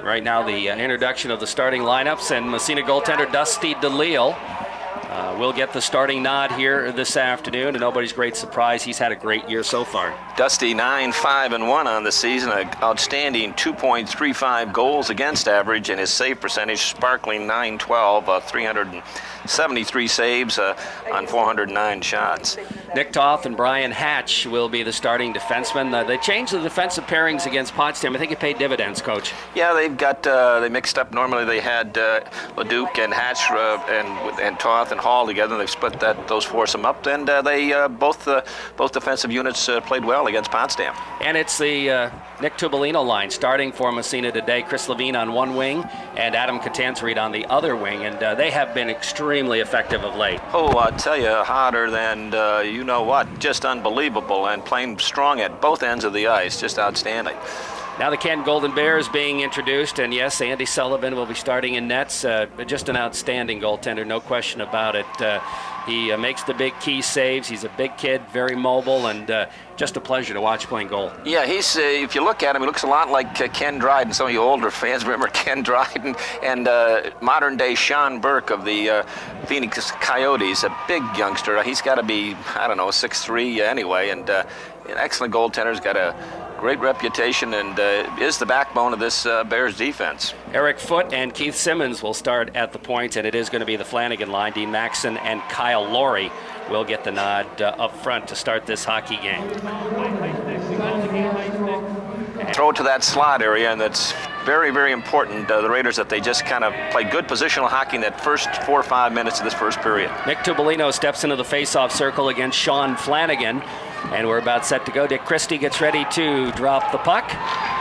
Right now, the introduction of the starting lineups, and Massena goaltender Dusty DeLille will get the starting nod here this afternoon, and nobody's great surprise. He's had a great year so far. Dusty 9-5-1 on the season, an outstanding 2.35 goals against average, and his save percentage sparkling 912, 373 saves on 409 shots. Nick Toth and Brian Hatch will be the starting defensemen. They changed the defensive pairings against Potsdam. I think it paid dividends, Coach. Yeah, they mixed up. Normally they had Leduc and Hatch and Toth and Hall together. They've split those foursome up, and they both defensive units played well against Potsdam. And it's the Nick Tubolino line starting for Massena today. Chris Levine on one wing and Adam Katanzreed on the other wing, and they have been extremely effective of late. Oh, I'll tell you, hotter than you know what. Just unbelievable, and playing strong at both ends of the ice. Just outstanding. Now the Canton Golden Bears being introduced, and yes, Andy Sullivan will be starting in nets. Just an outstanding goaltender, no question about it. He makes the big key saves. He's a big kid, very mobile, and just a pleasure to watch playing goal. Yeah, he's if you look at him, he looks a lot like Ken Dryden. Some of you older fans remember Ken Dryden, and modern-day Sean Burke of the Phoenix Coyotes, a big youngster. He's got to be, I don't know, 6'3" anyway, and an excellent goaltender. He's got a great reputation and is the backbone of this Bears defense. Eric Foote and Keith Simmons will start at the point, and it is going to be the Flanagan line. Dean Maxson and Kyle Laurie will get the nod up front to start this hockey game. Throw it to that slot area, and that's very, very important. The Raiders, that they just kind of play good positional hockey in that first 4 or 5 minutes of this first period. Nick Tubolino steps into the face-off circle against Sean Flanagan, and we're about set to go. Dick Christie gets ready to drop the puck,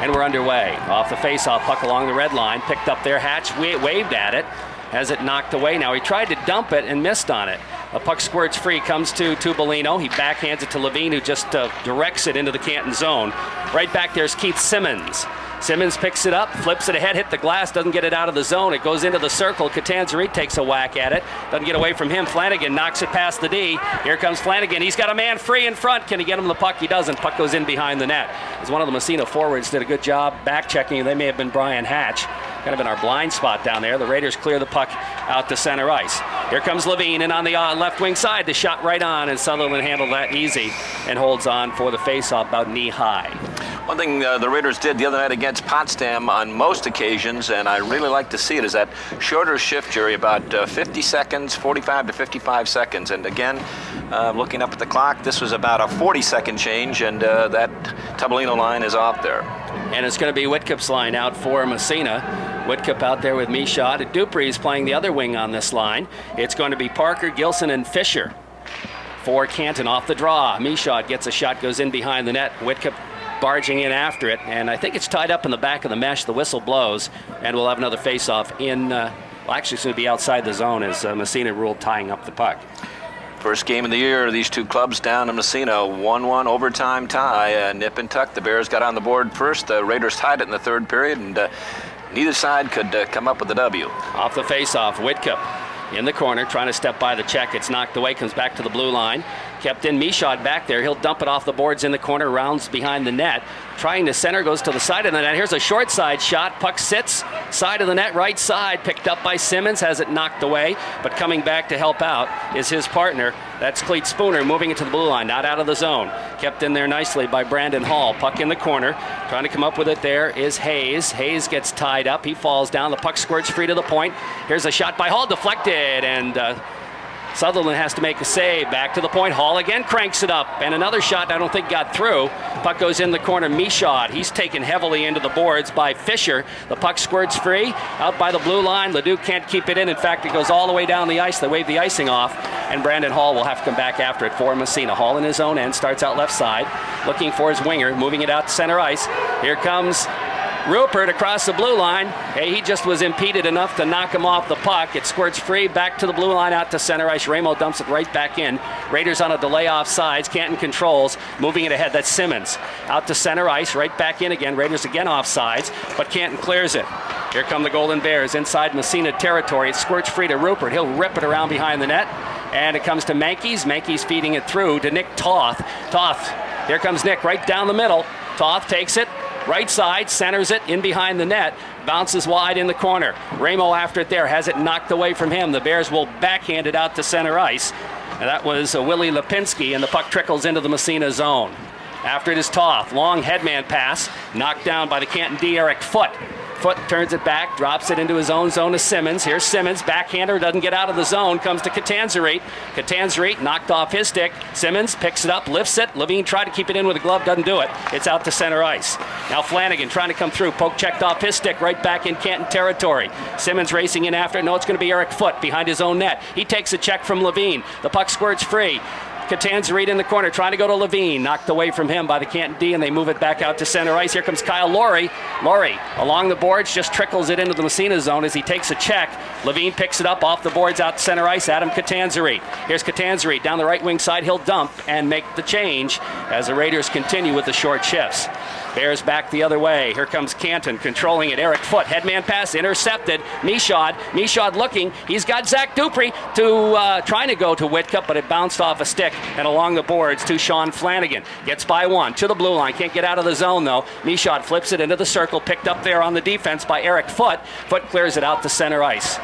and we're underway. Off the face-off, puck along the red line, picked up there. Hatch waved at it, has it knocked away. Now he tried to dump it and missed on it. A puck squirts free, comes to Tubolino. He backhands it to Levine, who just directs it into the Canton zone. Right back there's Keith Simmons. Simmons picks it up, flips it ahead, hit the glass, doesn't get it out of the zone. It goes into the circle. Katanzreed takes a whack at it. Doesn't get away from him. Flanagan knocks it past the D. Here comes Flanagan. He's got a man free in front. Can he get him the puck? He doesn't. Puck goes in behind the net. As one of the Massena forwards did a good job back checking. They may have been Brian Hatch. Kind of in our blind spot down there. The Raiders clear the puck out to center ice. Here comes Levine, and on the left wing side, the shot right on, and Sutherland handled that easy and holds on for the face-off about knee high. One thing the Raiders did the other night against Potsdam on most occasions, and I really like to see it, is that shorter shift, Jerry, about 50 seconds, 45 to 55 seconds. And again, looking up at the clock, this was about a 40-second change, and that Tubolino line is off there. And it's going to be Whitkup's line out for Massena. Whitcup out there with Michaud. Dupree's playing the other wing on this line. It's going to be Parker, Gilson, and Fisher for Canton off the draw. Michaud gets a shot, goes in behind the net. Whitcup barging in after it, and I think it's tied up in the back of the mesh. The whistle blows, and we'll have another face-off in, actually it's going to be outside the zone as Massena ruled tying up the puck. First game of the year, these two clubs down in Massena, 1-1 overtime tie, nip and tuck. The Bears got on the board first. The Raiders tied it in the third period, and neither side could come up with a W. Off the face-off, Whitcup in the corner, trying to step by the check. It's knocked away, comes back to the blue line. Kept in, Michaud back there. He'll dump it off the boards in the corner, rounds behind the net. Trying to center, goes to the side of the net. Here's a short side shot. Puck sits, side of the net, right side. Picked up by Simmons, has it knocked away. But coming back to help out is his partner. That's Cleet Spooner, moving it to the blue line, not out of the zone. Kept in there nicely by Brandon Hall. Puck in the corner. Trying to come up with it there is Hayes. Hayes gets tied up. He falls down. The puck squirts free to the point. Here's a shot by Hall, deflected, and Sutherland has to make a save. Back to the point. Hall again cranks it up. And another shot I don't think got through. Puck goes in the corner. Michaud. He's taken heavily into the boards by Fisher. The puck squirts free. Out by the blue line. Leduc can't keep it in. In fact, it goes all the way down the ice. They wave the icing off. And Brandon Hall will have to come back after it for Massena. Hall in his own end. Starts out left side. Looking for his winger. Moving it out to center ice. Here comes Rupert across the blue line. Hey, he just was impeded enough to knock him off the puck. It squirts free back to the blue line, out to center ice. Ramo dumps it right back in. Raiders on a delay off sides. Canton controls, moving it ahead. That's Simmons. Out to center ice, right back in again. Raiders again off sides, but Canton clears it. Here come the Golden Bears inside Massena territory. It squirts free to Rupert. He'll rip it around behind the net. And it comes to Mankies. Mankies feeding it through to Nick Toth. Toth, here comes Nick right down the middle. Toth takes it. Right side, centers it in behind the net. bounces wide in the corner. Ramo after it there, has it knocked away from him. The Bears will backhand it out to center ice. And that was Willie Lipinski, and the puck trickles into the Massena zone. After it is Toth, long headman pass, knocked down by the Canton D, Eric Foote. Foote turns it back, drops it into his own zone to Simmons. Here's Simmons, backhander, doesn't get out of the zone, comes to Catanzarite. Catanzarite knocked off his stick. Simmons picks it up, lifts it. Levine tried to keep it in with a glove, doesn't do it. It's out to center ice. Now Flanagan trying to come through. Poke checked off his stick, right back in Canton territory. Simmons racing in after it. No, it's going to be Eric Foote behind his own net. He takes a check from Levine. The puck squirts free. Catanzarite in the corner, trying to go to Levine. Knocked away from him by the Canton D, and they move it back out to center ice. Here comes Kyle Laurie. Laurie, along the boards, just trickles it into the Massena zone as he takes a check. Levine picks it up off the boards out to center ice. Adam Catanzarite. Here's Catanzarite down the right wing side. He'll dump and make the change as the Raiders continue with the short shifts. Bears back the other way. Here comes Canton controlling it. Eric Foote, headman pass, intercepted. Michaud looking. He's got Zach Dupree trying to go to Whitcup, but it bounced off a stick and along the boards to Sean Flanagan. Gets by one to the blue line. Can't get out of the zone, though. Michaud flips it into the circle, picked up there on the defense by Eric Foote. Foote clears it out to center ice.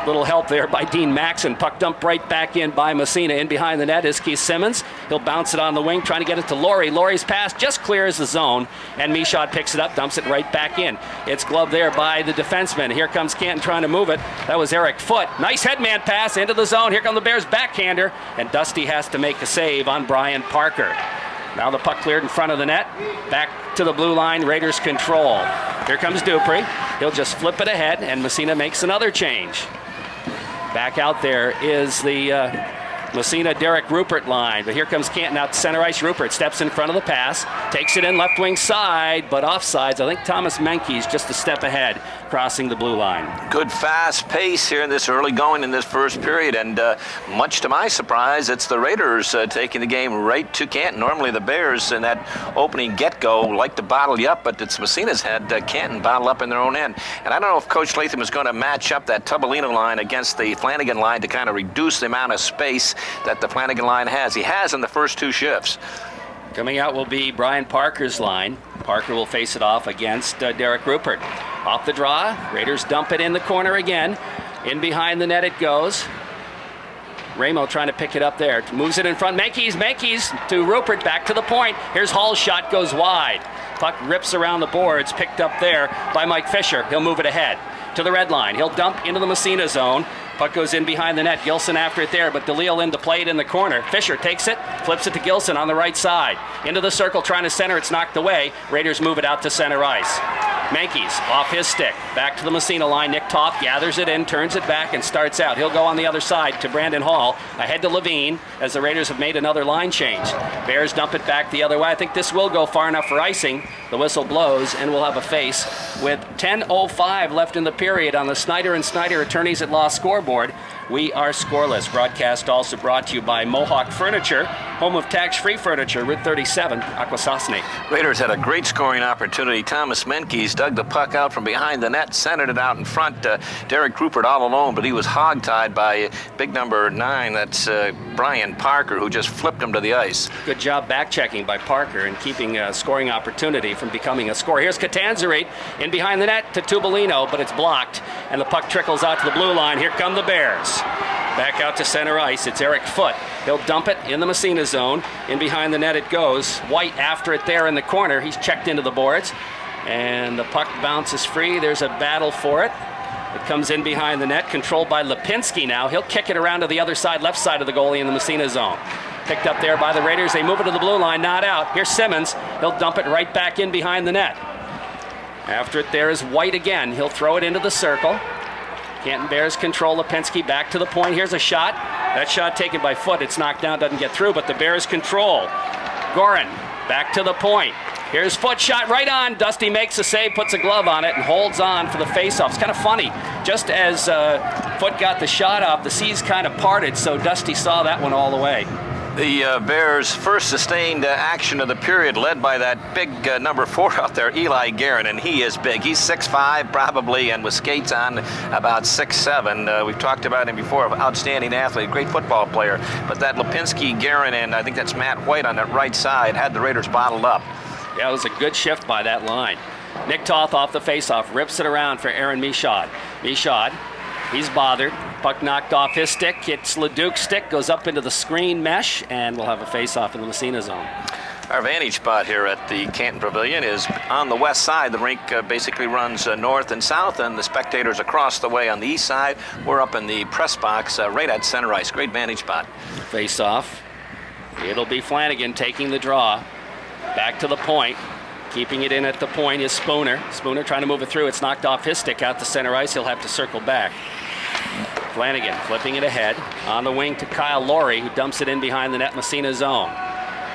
Little help there by Dean Maxon. Puck dumped right back in by Massena. In behind the net is Keith Simmons. He'll bounce it on the wing, trying to get it to Laurie. Laurie's pass just clears the zone, and Michaud picks it up, dumps it right back in. It's gloved there by the defenseman. Here comes Canton trying to move it. That was Eric Foote. Nice headman pass into the zone. Here come the Bears backhander, and Dusty has to make a save on Brian Parker. Now the puck cleared in front of the net. Back to the blue line. Raiders control. Here comes Dupree. He'll just flip it ahead, and Massena makes another change. Back out there is the Massena Derek Rupert line. But here comes Canton out to center ice. Rupert steps in front of the pass, takes it in left wing side, but offsides. I think Thomas Menke's just a step ahead, crossing the blue line. Good fast pace here in this early going in this first period, and much to my surprise, it's the Raiders taking the game right to Canton. Normally the Bears in that opening get-go like to bottle you up, but it's Massena's had Canton bottle up in their own end. And I don't know if Coach Latham is going to match up that Tubolino line against the Flanagan line to kind of reduce the amount of space that the Flanagan line has. He has in the first two shifts. Coming out will be Brian Parker's line. Parker will face it off against Derek Rupert. Off the draw, Raiders dump it in the corner again. In behind the net it goes. Ramo trying to pick it up there. Moves it in front. Menkes to Rupert, back to the point. Here's Hall's shot, goes wide. Puck rips around the boards, picked up there by Mike Fisher. He'll move it ahead to the red line. He'll dump into the Massena zone. Puck goes in behind the net. Gilson after it there, but DeLille in to play it in the corner. Fisher takes it, flips it to Gilson on the right side. Into the circle, trying to center. It's knocked away. Raiders move it out to center ice. Menkes off his stick. Back to the Massena line. Nick Toth gathers it in, turns it back, and starts out. He'll go on the other side to Brandon Hall. Ahead to Levine as the Raiders have made another line change. Bears dump it back the other way. I think this will go far enough for icing. The whistle blows, and we'll have a face with 10:05 left in the period on the Snyder & Snyder Attorneys at Law scoreboard. We are scoreless. Broadcast also brought to you by Mohawk Furniture, home of tax-free furniture, Route 37, Akwesasne. Raiders had a great scoring opportunity. Thomas Menkes dug the puck out from behind the net, centered it out in front. Derek Rupert all alone, but he was hogtied by big number 9. That's Brian Parker, who just flipped him to the ice. Good job back-checking by Parker and keeping a scoring opportunity from becoming a score. Here's Catanzarite in behind the net to Tubolino, but it's blocked, and the puck trickles out to the blue line. Here come the Bears. Back out to center ice. It's Eric Foote. He'll dump it in the Massena zone. In behind the net it goes. White after it there in the corner. He's checked into the boards. And the puck bounces free. There's a battle for it. It comes in behind the net, controlled by Lipinski now. He'll kick it around to the other side, left side of the goalie in the Massena zone. Picked up there by the Raiders. They move it to the blue line, not out. Here's Simmons. He'll dump it right back in behind the net. After it there is White again. He'll throw it into the circle. Canton Bears control. Lipinski back to the point. Here's a shot. That shot taken by Foote. It's knocked down, doesn't get through, but the Bears control. Gorin back to the point. Here's Foote, shot right on. Dusty makes a save, puts a glove on it, and holds on for the faceoff. It's kind of funny. Just as Foote got the shot off, the seas kind of parted, so Dusty saw that one all the way. The Bears' first sustained action of the period, led by that big number 4 out there, Eli Guerin, and he is big. He's 6'5", probably, and with skates on about 6'7". We've talked about him before, outstanding athlete, great football player. But that Lipinski, Guerin, and I think that's Matt White on that right side, had the Raiders bottled up. Yeah, it was a good shift by that line. Nick Toth off the faceoff, rips it around for Aaron Michaud. Michaud, he's bothered. Puck knocked off his stick, hits Leduc's stick, goes up into the screen mesh, and we'll have a faceoff in the Massena zone. Our vantage spot here at the Canton Pavilion is on the west side. The rink basically runs north and south, and the spectators across the way on the east side. We're up in the press box right at center ice. Great vantage spot. Face off. It'll be Flanagan taking the draw. Back to the point. Keeping it in at the point is Spooner. Spooner trying to move it through. It's knocked off his stick out to center ice. He'll have to circle back. Flanagan flipping it ahead on the wing to Kyle Laurie, who dumps it in behind the net Massena zone.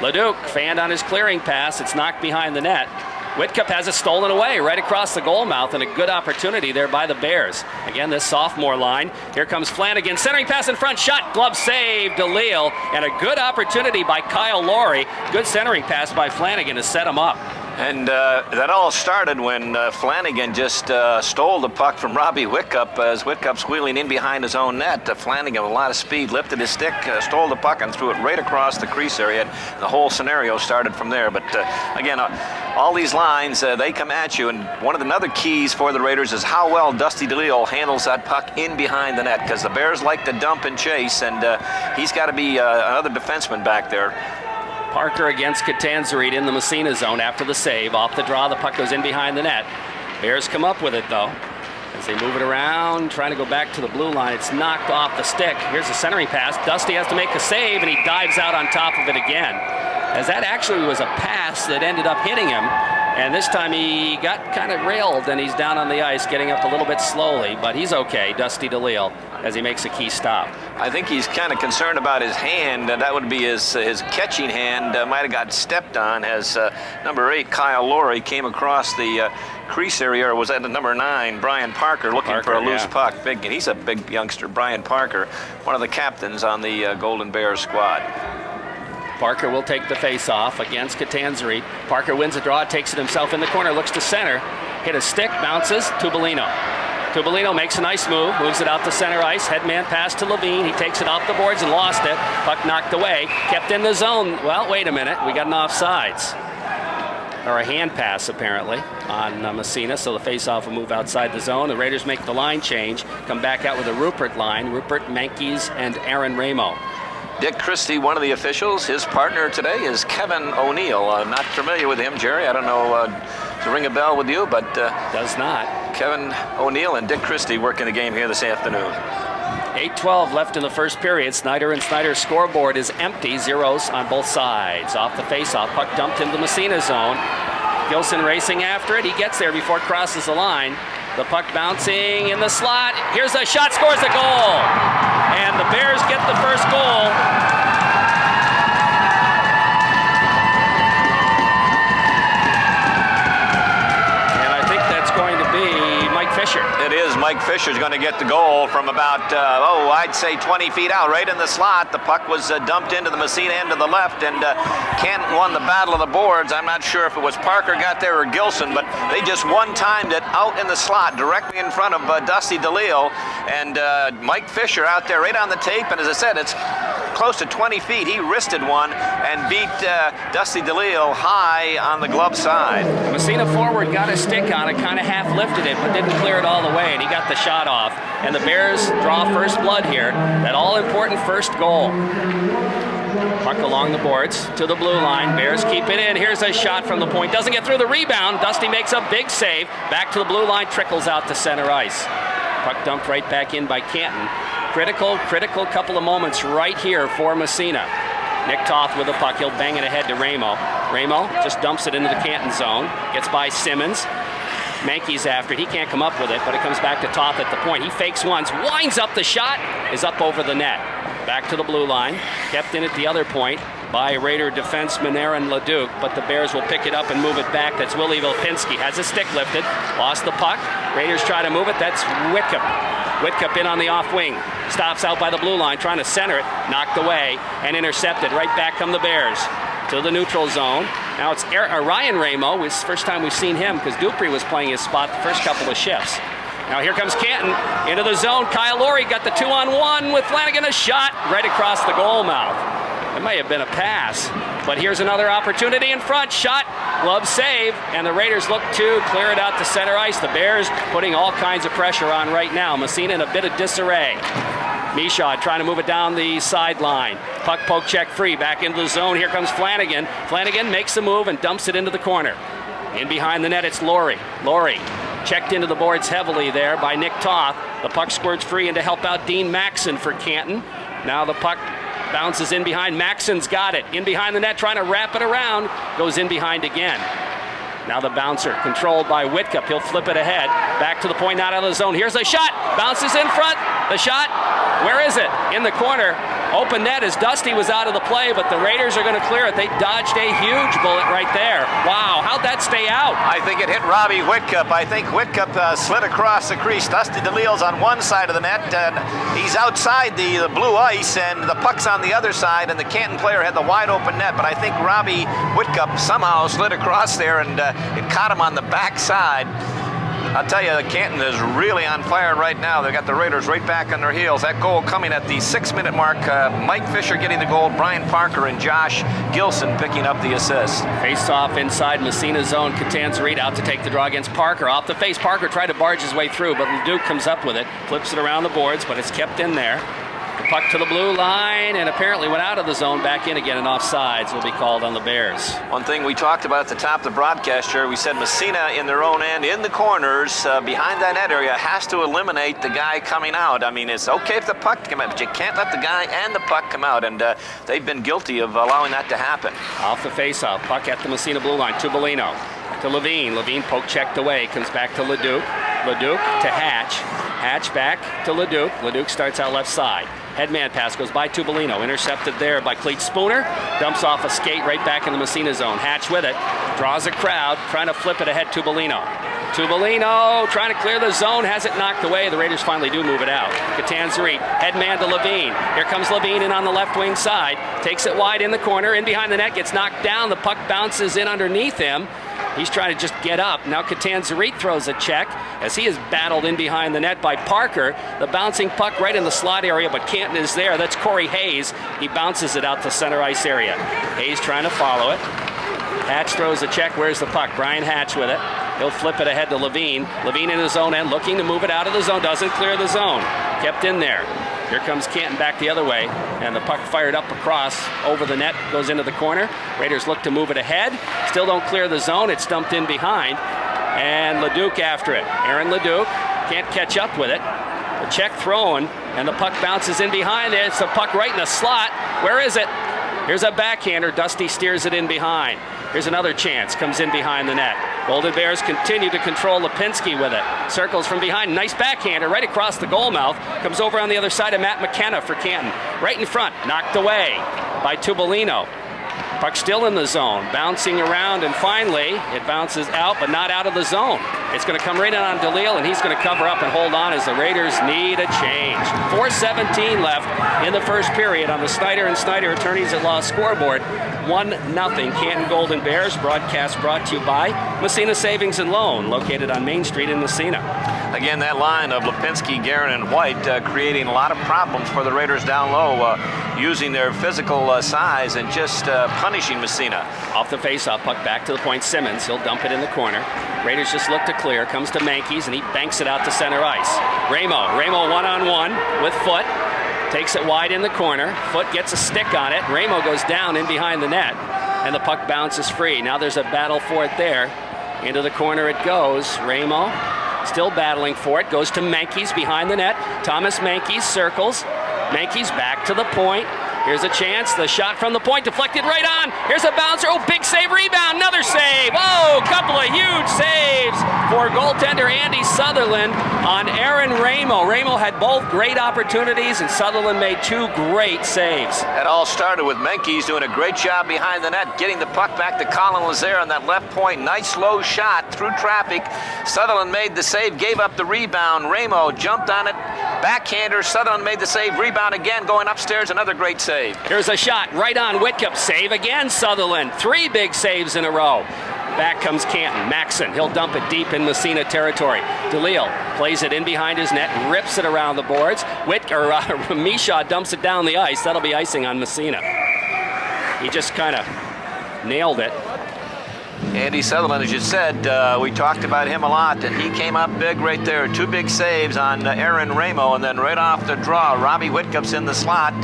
Leduc fanned on his clearing pass. It's knocked behind the net. Whitcup has it stolen away right across the goal mouth, and a good opportunity there by the Bears. Again, this sophomore line. Here comes Flanagan. Centering pass in front. Shot. Glove save. DeLille. And a good opportunity by Kyle Laurie. Good centering pass by Flanagan to set him up. And that all started when Flanagan just stole the puck from Robbie Whitcup as Whitcup's wheeling in behind his own net. Flanagan with a lot of speed lifted his stick, stole the puck, and threw it right across the crease area. The whole scenario started from there. But again, all these lines, they come at you. And one of the other keys for the Raiders is how well Dusty DeLille handles that puck in behind the net, because the Bears like to dump and chase, and he's got to be another defenseman back there. Parker against Catanzarite in the Massena zone after the save. Off the draw, the puck goes in behind the net. Bears come up with it, though. As they move it around, trying to go back to the blue line. It's knocked off the stick. Here's a centering pass. Dusty has to make a save, and he dives out on top of it again. As that actually was a pass that ended up hitting him. And this time he got kind of railed, and he's down on the ice, getting up a little bit slowly. But he's okay, Dusty DeLille, as he makes a key stop. I think he's kind of concerned about his hand, and that would be his catching hand might have got stepped on as number 8, Kyle Laurie, came across the crease area, or was that the number 9, Brian Parker, looking for a loose puck. Big, and he's a big youngster, Brian Parker, one of the captains on the Golden Bears squad. Parker will take the face-off against Catanzarite. Parker wins a draw, takes it himself in the corner, looks to center, hit a stick, bounces, Tubolino. Tubolino makes a nice move, moves it out to center ice, headman pass to Levine. He takes it off the boards and lost it. Puck knocked away, kept in the zone. Well, wait a minute, we got an offsides. Or a hand pass, apparently, on Massena, so the face-off will move outside the zone. The Raiders make the line change, come back out with a Rupert line, Rupert, Mankies, and Aaron Ramo. Dick Christie, one of the officials. His partner today is Kevin O'Neill. Not familiar with him, Jerry. I don't know, does it ring a bell with you? But does not. Kevin O'Neill and Dick Christie working the game here this afternoon. 8:12 left in the first period. Snyder and Snyder's scoreboard is empty. Zeros on both sides. Off the face-off, puck dumped into the Massena zone. Gilson racing after it. He gets there before it crosses the line. The puck bouncing in the slot. Here's a shot, scores a goal. And the Bears get the first goal. And I think that's going to be Mike Fisher. It is. Mike Fisher's going to get the goal from about, I'd say 20 feet out, right in the slot. The puck was dumped into the Massena end to the left, and Canton won the battle of the boards. I'm not sure if it was Parker got there or Gilson, but they just one-timed it out in the slot directly in front of Dusty DeLille, and Mike Fisher out there right on the tape, and as I said, it's close to 20 feet. He wristed one and beat Dusty DeLille high on the glove side. Massena forward got a stick on it, kind of half lifted it, but didn't clear it all the way, and he got the shot off. And the Bears draw first blood here. That all-important first goal. Puck along the boards to the blue line. Bears keep it in. Here's a shot from the point. Doesn't get through the rebound. Dusty makes a big save. Back to the blue line. Trickles out to center ice. Puck dumped right back in by Canton. Critical couple of moments right here for Massena. Nick Toth with the puck. He'll bang it ahead to Ramo. Ramo just dumps it into the Canton zone. Gets by Simmons. Mankey's after it. He can't come up with it, but it comes back to Toth at the point. He fakes once, winds up the shot, is up over the net. Back to the blue line. Kept in at the other point by Raider defenseman Aaron Leduc, but the Bears will pick it up and move it back. That's Willie Vilpinski. Has his stick lifted. Lost the puck. Raiders try to move it. That's Whitcup. Whitcup in on the off wing. Stops out by the blue line, trying to center it. Knocked away and intercepted. Right back come the Bears to the neutral zone. Now it's Ryan Ramo. It's the first time we've seen him because Dupree was playing his spot the first couple of shifts. Now here comes Canton into the zone. Kyle Laurie got the 2-on-1 with Flanagan. A shot right across the goal mouth. It may have been a pass. But here's another opportunity in front. Shot, glove save, and the Raiders look to clear it out to center ice. The Bears putting all kinds of pressure on right now. Massena in a bit of disarray. Michaud trying to move it down the sideline. Puck poke check free, back into the zone. Here comes Flanagan. Flanagan makes a move and dumps it into the corner. In behind the net, it's Laurie. Laurie checked into the boards heavily there by Nick Toth. The puck squirts free in to help out Dean Maxson for Canton. Now the puck bounces in behind. Maxson's got it. In behind the net, trying to wrap it around. Goes in behind again. Now the bouncer, controlled by Whitcup. He'll flip it ahead. Back to the point, not out of the zone. Here's a shot. Bounces in front. The shot. Where is it? In the corner. Open net as Dusty was out of the play, but the Raiders are going to clear it. They dodged a huge bullet right there. Wow, how'd that stay out? I think it hit Robbie Whitcup. I think Whitcup slid across the crease. Dusty DeLille's on one side of the net, and he's outside the blue ice, and the puck's on the other side, and the Canton player had the wide open net, but I think Robbie Whitcup somehow slid across there, and it caught him on the back side. I'll tell you, Canton is really on fire right now. They've got the Raiders right back on their heels. That goal coming at the 6-minute mark. Mike Fisher getting the goal, Brian Parker and Josh Gilson picking up the assist. Face off inside Massena zone. Catanzarite out to take the draw against Parker. Off the face, Parker tried to barge his way through, but Leduc comes up with it, flips it around the boards, but it's kept in there. The puck to the blue line, and apparently went out of the zone, back in again, and offsides will be called on the Bears. One thing we talked about at the top of the broadcast here, we said Massena in their own end, in the corners, behind that net area, has to eliminate the guy coming out. I mean, it's okay if the puck come out, but you can't let the guy and the puck come out, and they've been guilty of allowing that to happen. Off the face-off, puck at the Massena blue line, to Bellino, to Levine. Levine poke checked away, comes back to Leduc. Leduc to Hatch. Hatch back to Leduc. Leduc starts out left side. Headman pass goes by Tubolino. Intercepted there by Cleet Spooner. Dumps off a skate right back in the Massena zone. Hatch with it. Draws a crowd. Trying to flip it ahead to Tubolino. Tubolino trying to clear the zone. Has it knocked away. The Raiders finally do move it out. Catanzarite. Headman to Levine. Here comes Levine in on the left wing side. Takes it wide in the corner. In behind the net. Gets knocked down. The puck bounces in underneath him. He's trying to just get up. Now Catanzarite throws a check as he is battled in behind the net by Parker. The bouncing puck right in the slot area, but Canton is there. That's Corey Hayes. He bounces it out to center ice area. Hayes trying to follow it. Hatch throws a check. Where's the puck? Brian Hatch with it. He'll flip it ahead to Levine. Levine in his own end, looking to move it out of the zone. Doesn't clear the zone. Kept in there. Here comes Canton back the other way, and the puck fired up across over the net, goes into the corner. Raiders look to move it ahead. Still don't clear the zone. It's dumped in behind, and Leduc after it. Aaron Leduc can't catch up with it. The check thrown, and the puck bounces in behind it. It's a puck right in the slot. Where is it? Here's a backhander. Dusty steers it in behind. Here's another chance. Comes in behind the net. Golden Bears continue to control Lipinski with it. Circles from behind. Nice backhander right across the goal mouth. Comes over on the other side of Matt McKenna for Canton. Right in front. Knocked away by Tubolino. Puck still in the zone. Bouncing around, and finally it bounces out, but not out of the zone. It's going to come right in on DeLille, and he's going to cover up and hold on as the Raiders need a change. 4:17 left in the first period on the Snyder and Snyder Attorneys at Law scoreboard. 1-0 Canton Golden Bears. Broadcast brought to you by Massena Savings and Loan, located on Main Street in Massena. Again, that line of Lipinski, Guerin, and White creating a lot of problems for the Raiders down low, using their physical size and just punishing Massena. Off the face-off, puck back to the point. Simmons, he'll dump it in the corner. Raiders just look to clear. Comes to Mankies, and he banks it out to center ice. Ramo one-on-one with Foot. Takes it wide in the corner. Foot gets a stick on it. Ramo goes down in behind the net, and the puck bounces free. Now there's a battle for it there. Into the corner it goes. Ramo still battling for it. Goes to Mankies behind the net. Thomas Mankies circles. Mankies back to the point. Here's a chance. The shot from the point deflected right on. Here's a bouncer. Oh, big save, rebound. Another save. Oh, couple of huge saves for goaltender Andy Sutherland on Aaron Ramo. Ramo had both great opportunities, and Sutherland made two great saves. It all started with Menkes doing a great job behind the net, getting the puck back to Colin Lazare on that left point. Nice low shot through traffic. Sutherland made the save, gave up the rebound. Ramo jumped on it. Backhander. Sutherland made the save. Rebound again, going upstairs. Another great save. Here's a shot right on Whitcup. Save again, Sutherland. 3 big saves in a row. Back comes Canton. Maxson, he'll dump it deep in Massena territory. DeLille plays it in behind his net, rips it around the boards. Michaud dumps it down the ice. That'll be icing on Massena. He just kind of nailed it. Andy Sutherland, as you said, we talked about him a lot, and he came up big right there. 2 big saves on Aaron Ramo, and then right off the draw, Robbie Whitcup's in the slot.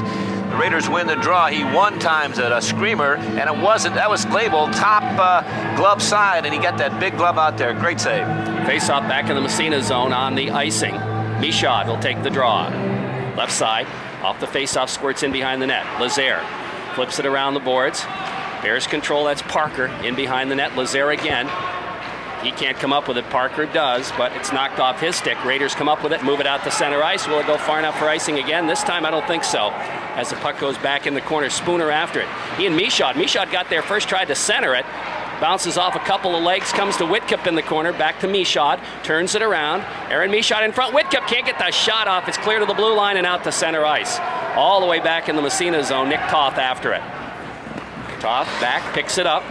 The Raiders win the draw. He 1 times at a screamer, and that was labeled top glove side, and he got that big glove out there. Great save. Face-off back in the Massena zone on the icing. Michaud will take the draw. Left side, off the face-off, squirts in behind the net. Lazaire flips it around the boards. Bears control, that's Parker in behind the net. Lazaire again. He can't come up with it. Parker does, but it's knocked off his stick. Raiders come up with it, move it out to center ice. Will it go far enough for icing again? This time I don't think so. As the puck goes back in the corner, Spooner after it. He and Michaud. Michaud got there first, tried to center it. Bounces off a couple of legs, comes to Whitcup in the corner, back to Michaud, turns it around. Aaron Michaud in front. Whitcup can't get the shot off. It's clear to the blue line and out to center ice. All the way back in the Massena zone. Nick Toth after it. Toth back, picks it up,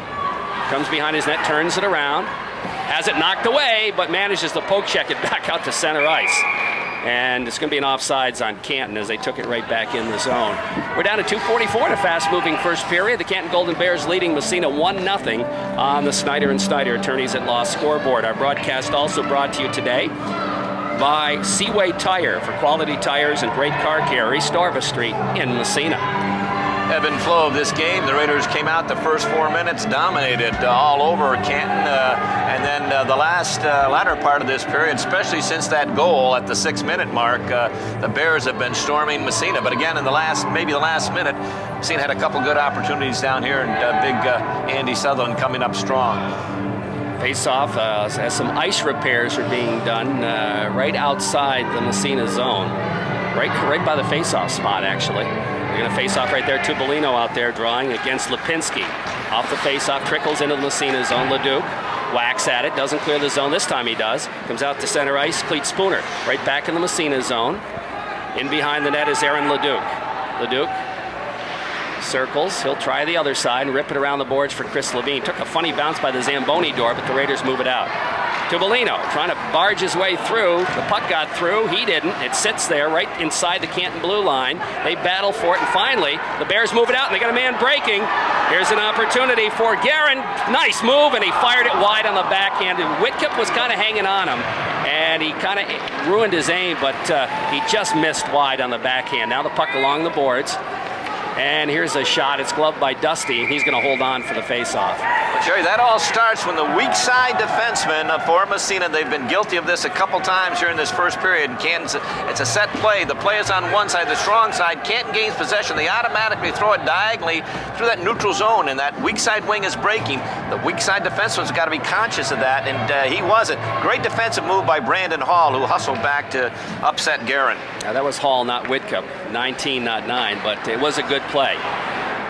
comes behind his net, turns it around, has it knocked away, but manages to poke check it back out to center ice. And it's going to be an offsides on Canton as they took it right back in the zone. We're down to 2:44 in a fast-moving first period. The Canton Golden Bears leading Massena 1-0 on the Snyder & Snyder Attorneys at Law scoreboard. Our broadcast also brought to you today by Seaway Tire for quality tires and great car care, Restorva Street in Massena. Ebb and flow of this game. The Raiders came out the first 4 minutes, dominated all over Canton, and then the latter part of this period, especially since that goal at the 6-minute mark, the Bears have been storming Massena. But again, in the last minute, Massena had a couple good opportunities down here, and big Andy Sutherland coming up strong. Face-off as some ice repairs are being done right outside the Massena zone, right by the face-off spot actually. They're going to face off right there. Tubolino out there drawing against Lipinski. Off the face-off, trickles into the Massena zone. Leduc whacks at it, doesn't clear the zone. This time he does. Comes out to center ice. Cleet Spooner right back in the Massena zone. In behind the net is Aaron Leduc. Leduc circles. He'll try the other side and rip it around the boards for Chris Levine. Took a funny bounce by the Zamboni door, but the Raiders move it out. Tubolino trying to barge his way through. The puck got through. He didn't. It sits there right inside the Canton blue line. They battle for it, and finally, the Bears move it out, and they got a man breaking. Here's an opportunity for Guerin. Nice move, and he fired it wide on the backhand. And Whitcup was kind of hanging on him, and he kind of ruined his aim, but he just missed wide on the backhand. Now the puck along the boards. And here's a shot. It's gloved by Dusty, and he's going to hold on for the face-off. Well, Jerry, that all starts when the weak side defensemen for Massena, they've been guilty of this a couple times during this first period. Canton's, it's a set play. The play is on one side, the strong side. Canton gains possession. They automatically throw it diagonally through that neutral zone, and that weak side wing is breaking. The weak side defenseman's got to be conscious of that, and he wasn't. Great defensive move by Brandon Hall, who hustled back to upset Guerin. Now, that was Hall, not Whitcup. 19, not 9, but it was a good play.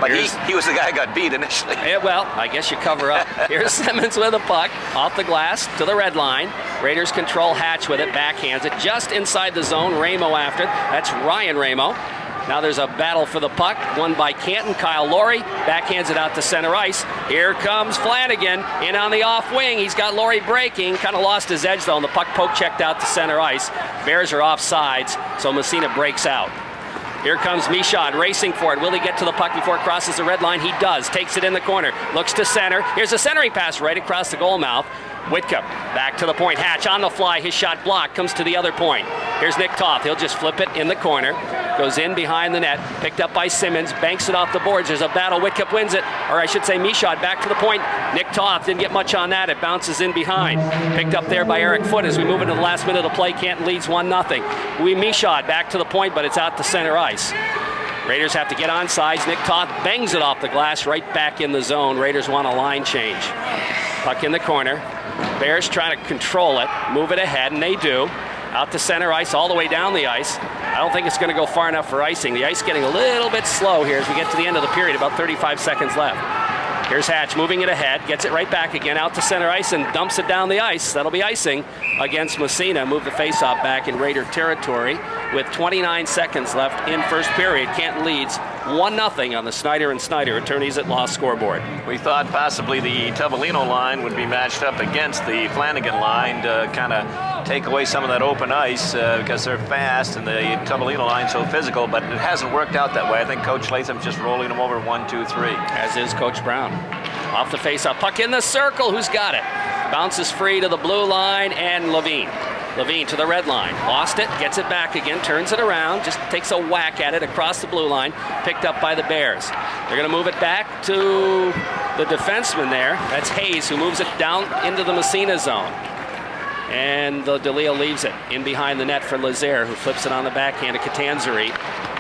But he was the guy who got beat initially. Well, I guess you cover up. Here's Simmons with a puck off the glass to the red line. Raiders control Hatch with it, backhands it just inside the zone. Ramo after it. That's Ryan Ramo. Now there's a battle for the puck, won by Canton. Kyle Laurie backhands it out to center ice. Here comes Flanagan in on the off wing. He's got Laurie breaking. Kind of lost his edge though, and the puck poke checked out to center ice. Bears are off sides, so Massena breaks out. Here comes Michaud racing for it. Will he get to the puck before it crosses the red line? He does. Takes it in the corner. Looks to center. Here's a centering pass right across the goal mouth. Whitcup back to the point. Hatch on the fly. His shot blocked. Comes to the other point. Here's Nick Toth. He'll just flip it in the corner. Goes in behind the net. Picked up by Simmons. Banks it off the boards. There's a battle. Whitcup wins it. Or I should say Michaud back to the point. Nick Toth didn't get much on that. It bounces in behind. Picked up there by Eric Foote as we move into the last minute of play. Canton leads 1-0. Michaud back to the point, but it's out to center ice. Raiders have to get on sides. Nick Toth bangs it off the glass right back in the zone. Raiders want a line change. Puck in the corner. Bears trying to control it, move it ahead, and they do. Out to center ice, all the way down the ice. I don't think it's going to go far enough for icing. The ice getting a little bit slow here as we get to the end of the period, about 35 seconds left. Here's Hatch moving it ahead, gets it right back again out to center ice and dumps it down the ice. That'll be icing against Massena. Move the faceoff back in Raider territory with 29 seconds left in first period. Canton leads 1-0 on the Snyder & Snyder Attorneys at Law scoreboard. We thought possibly the Tubolino line would be matched up against the Flanagan line to kind of take away some of that open ice because they're fast and the Tubolino line so physical, but it hasn't worked out that way. I think Coach Latham's just rolling them over 1, 2, 3. As is Coach Brown. Off the face-off, puck in the circle. Who's got it? Bounces free to the blue line, and Levine. Levine to the red line. Lost it, gets it back again, turns it around, just takes a whack at it across the blue line, picked up by the Bears. They're going to move it back to the defenseman there. That's Hayes, who moves it down into the Massena zone. And the DeLeo leaves it in behind the net for Lazaire, who flips it on the backhand to Catanzari.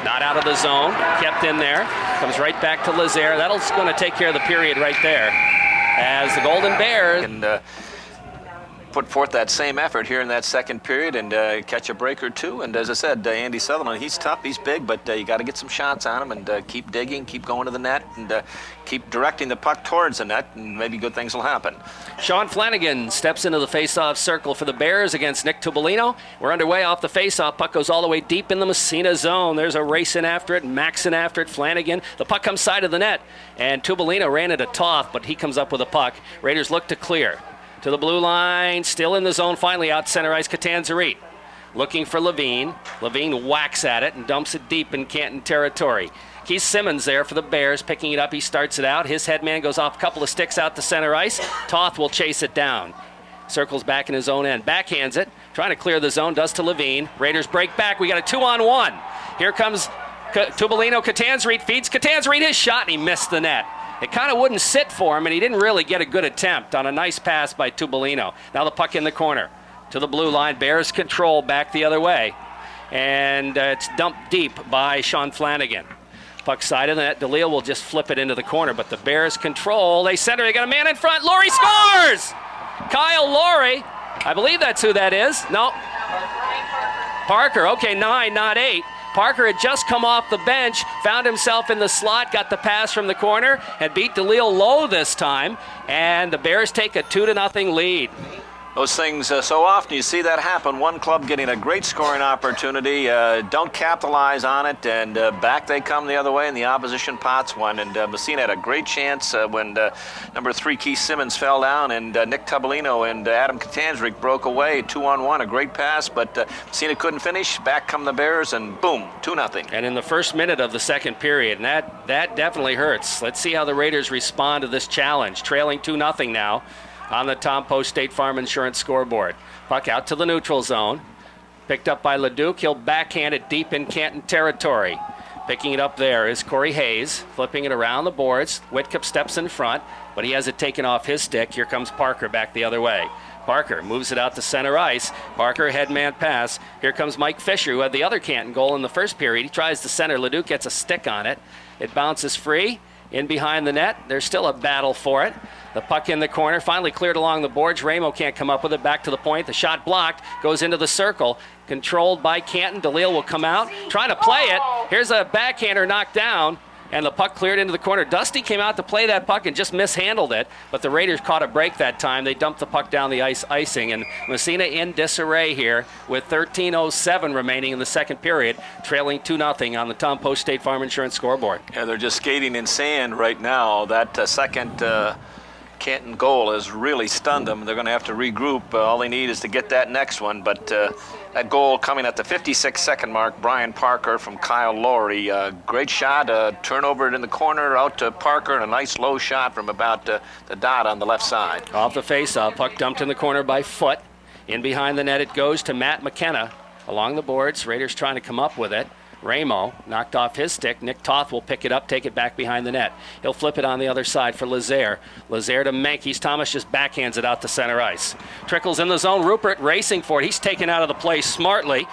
Not out of the zone, kept in there. Comes right back to Lazaire. That'll going to take care of the period right there. As the Golden Bears And put forth that same effort here in that second period and catch a break or two. And as I said, Andy Sutherland, he's tough, he's big, but you got to get some shots on him and keep digging, keep going to the net, and keep directing the puck towards the net, and maybe good things will happen. Sean Flanagan steps into the face-off circle for the Bears against Nick Tubolino. We're underway off the face-off. Puck goes all the way deep in the Massena zone. There's a racing after it, Maxon after it, Flanagan. The puck comes side of the net, and Tubolino ran it a Toth, but he comes up with a puck. Raiders look to clear. To the blue line, still in the zone, finally out center ice, Catanzari. Looking for Levine. Levine whacks at it and dumps it deep in Canton territory. Keith Simmons there for the Bears, picking it up. He starts it out. His headman goes off a couple of sticks out to center ice. Toth will chase it down. Circles back in his own end. Backhands it. Trying to clear the zone. Does to Levine. Raiders break back. We got a 2-on-1. Here comes Tubolino. Catanzari feeds Catanzari his shot, and he missed the net. It kind of wouldn't sit for him, and he didn't really get a good attempt on a nice pass by Tubolino. Now the puck in the corner. To the blue line. Bears control back the other way. And it's dumped deep by Sean Flanagan. Puck side of the net. DeLeo will just flip it into the corner, but the Bears control. They center. They got a man in front. Laurie scores! Kyle Laurie. I believe that's who that is. No. Parker. Okay, 9, not 8. Parker had just come off the bench, found himself in the slot, got the pass from the corner, and beat DeLeo low this time, and the Bears take a 2-0 lead. Those things, so often you see that happen. One club getting a great scoring opportunity, don't capitalize on it, and back they come the other way, and the opposition pots one. And Massena had a great chance when number 3 Keith Simmons fell down, and Nick Tubolino and Adam Catanzari broke away 2-on-1. A great pass, but Massena couldn't finish. Back come the Bears, and boom, 2-0. And in the first minute of the second period, and that definitely hurts. Let's see how the Raiders respond to this challenge. Trailing 2-0 now on the Tom Post State Farm Insurance scoreboard. Puck out to the neutral zone. Picked up by Leduc. He'll backhand it deep in Canton territory. Picking it up there is Corey Hayes, flipping it around the boards. Whitcup steps in front, but he has it taken off his stick. Here comes Parker back the other way. Parker moves it out to center ice. Parker, headman pass. Here comes Mike Fisher, who had the other Canton goal in the first period. He tries to center. Leduc gets a stick on it. It bounces free. In behind the net. There's still a battle for it. The puck in the corner, finally cleared along the boards. Ramo can't come up with it. Back to the point. The shot blocked. Goes into the circle. Controlled by Canton. DeLeo will come out. Trying to play it. Here's a backhander knocked down. And the puck cleared into the corner. Dusty came out to play that puck and just mishandled it. But the Raiders caught a break that time. They dumped the puck down the ice, icing. And Massena in disarray here with 13:07 remaining in the second period, trailing 2-0 on the Tom Post State Farm Insurance scoreboard. Yeah, they're just skating in sand right now. That second Canton goal has really stunned them. They're going to have to regroup. All they need is to get that next one. But that goal coming at the 56-second mark, Brian Parker from Kyle Laurie. Great shot, turnover in the corner, out to Parker, and a nice low shot from about the dot on the left side. Off the face-off, puck dumped in the corner by Foot. In behind the net it goes to Matt McKenna. Along the boards, Raiders trying to come up with it. Ramo knocked off his stick. Nick Toth will pick it up, take it back behind the net. He'll flip it on the other side for Lazaire. Lazaire to Mankies. Thomas just backhands it out to center ice. Trickles in the zone. Rupert racing for it. He's taken out of the play smartly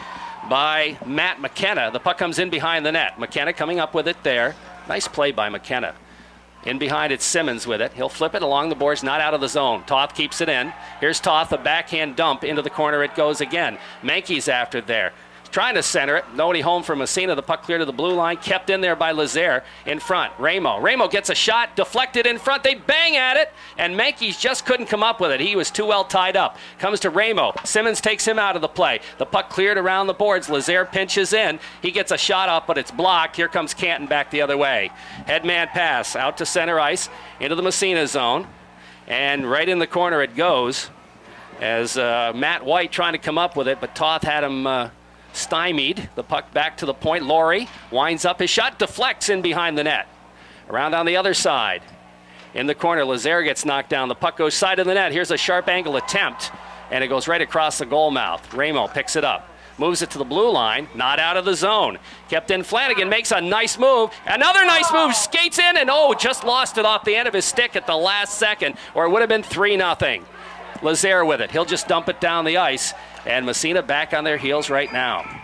by Matt McKenna. The puck comes in behind the net. McKenna coming up with it there. Nice play by McKenna. In behind it's Simmons with it. He'll flip it along the boards, not out of the zone. Toth keeps it in. Here's Toth, a backhand dump. Into the corner it goes again. Mankies after there. Trying to center it. Nobody home for Massena. The puck clear to the blue line. Kept in there by Lazaire in front. Ramo gets a shot. Deflected in front. They bang at it. And Mankies just couldn't come up with it. He was too well tied up. Comes to Ramo. Simmons takes him out of the play. The puck cleared around the boards. Lazaire pinches in. He gets a shot off, but it's blocked. Here comes Canton back the other way. Headman pass out to center ice. Into the Massena zone. And right in the corner it goes. As Matt White trying to come up with it, but Toth had him stymied. The puck back to the point. Laurie winds up his shot, deflects in behind the net. Around on the other side. In the corner, Lazaire gets knocked down. The puck goes side of the net. Here's a sharp angle attempt, and it goes right across the goal mouth. Ramo picks it up. Moves it to the blue line, not out of the zone. Kept in. Flanagan makes a nice move. Another nice move, skates in, and just lost it off the end of his stick at the last second, or it would have been 3-0. Lazaire with it. He'll just dump it down the ice, and Massena back on their heels right now.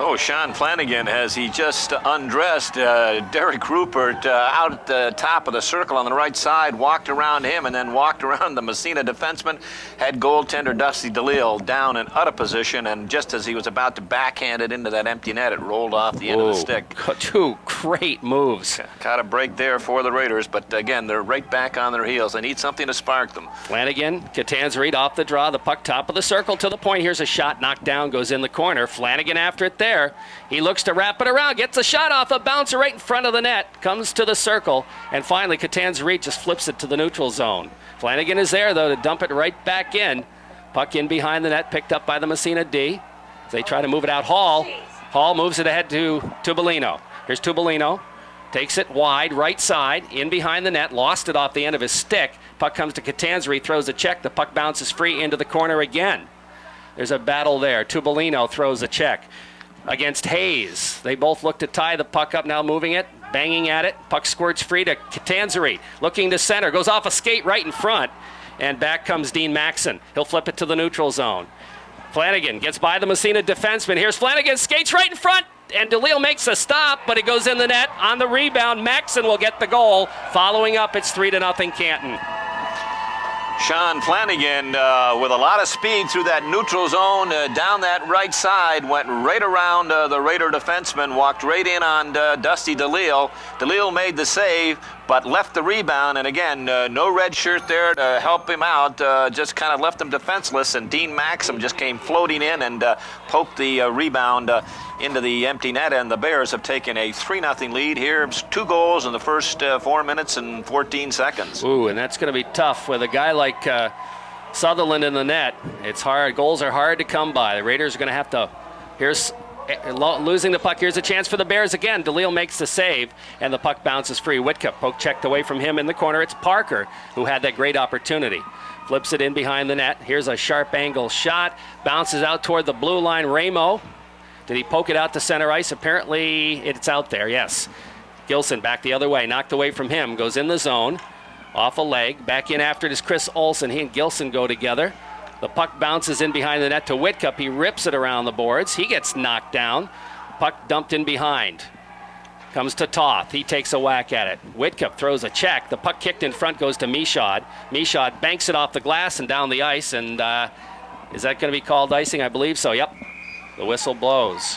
Oh, Sean Flanagan, as he just undressed Derek Rupert out at the top of the circle on the right side, walked around him and then walked around the Massena defenseman, had goaltender Dusty DeLille down in utter position, and just as he was about to backhand it into that empty net, it rolled off the end of the stick. Two great moves. Got a break there for the Raiders, but again, they're right back on their heels. They need something to spark them. Flanagan, Catanzarite off the draw, the puck top of the circle to the point. Here's a shot knocked down, goes in the corner. Flanagan after it there. He looks to wrap it around, gets a shot off a bouncer right in front of the net, comes to the circle, and finally Catanzarite just flips it to the neutral zone. Flanagan is there, though, to dump it right back in. Puck in behind the net, picked up by the Massena D. They try to move it out. Hall moves it ahead to Tubolino. Here's Tubolino. Takes it wide, right side, in behind the net, lost it off the end of his stick. Puck comes to Catanzarite, throws a check. The puck bounces free into the corner again. There's a battle there. Tubolino throws a check against Hayes. They both look to tie the puck up, now moving it, banging at it. Puck squirts free to Catanzarite, looking to center, goes off a skate right in front, and back comes Dean Maxson. He'll flip it to the neutral zone. Flanagan gets by the Massena defenseman. Here's Flanagan, skates right in front, and DeLille makes a stop, but it goes in the net. On the rebound, Maxson will get the goal. Following up, it's 3-0 Canton. Sean Flanagan with a lot of speed through that neutral zone down that right side, went right around the Raider defenseman, walked right in on Dusty DeLille. DeLille made the save, but left the rebound, and again, no red shirt there to help him out, just kind of left him defenseless, and Dean Maxson just came floating in and poked the rebound into the empty net, and the Bears have taken a 3-0 lead here. 2 goals in the first 4 minutes and 14 seconds. Ooh, and that's going to be tough with a guy like Sutherland in the net. It's hard. Goals are hard to come by. The Raiders are going to have to. Here's losing the puck. Here's a chance for the Bears again. DeLille makes the save, and the puck bounces free. Whitcup poke checked away from him in the corner. It's Parker who had that great opportunity. Flips it in behind the net. Here's a sharp angle shot. Bounces out toward the blue line. Ramo. Did he poke it out to center ice? Apparently it's out there, yes. Gilson back the other way. Knocked away from him. Goes in the zone. Off a leg. Back in after it is Chris Olsen. He and Gilson go together. The puck bounces in behind the net to Whitcup. He rips it around the boards. He gets knocked down. Puck dumped in behind. Comes to Toth. He takes a whack at it. Whitcup throws a check. The puck kicked in front goes to Michaud. Michaud banks it off the glass and down the ice. And is that going to be called icing? I believe so. Yep. The whistle blows.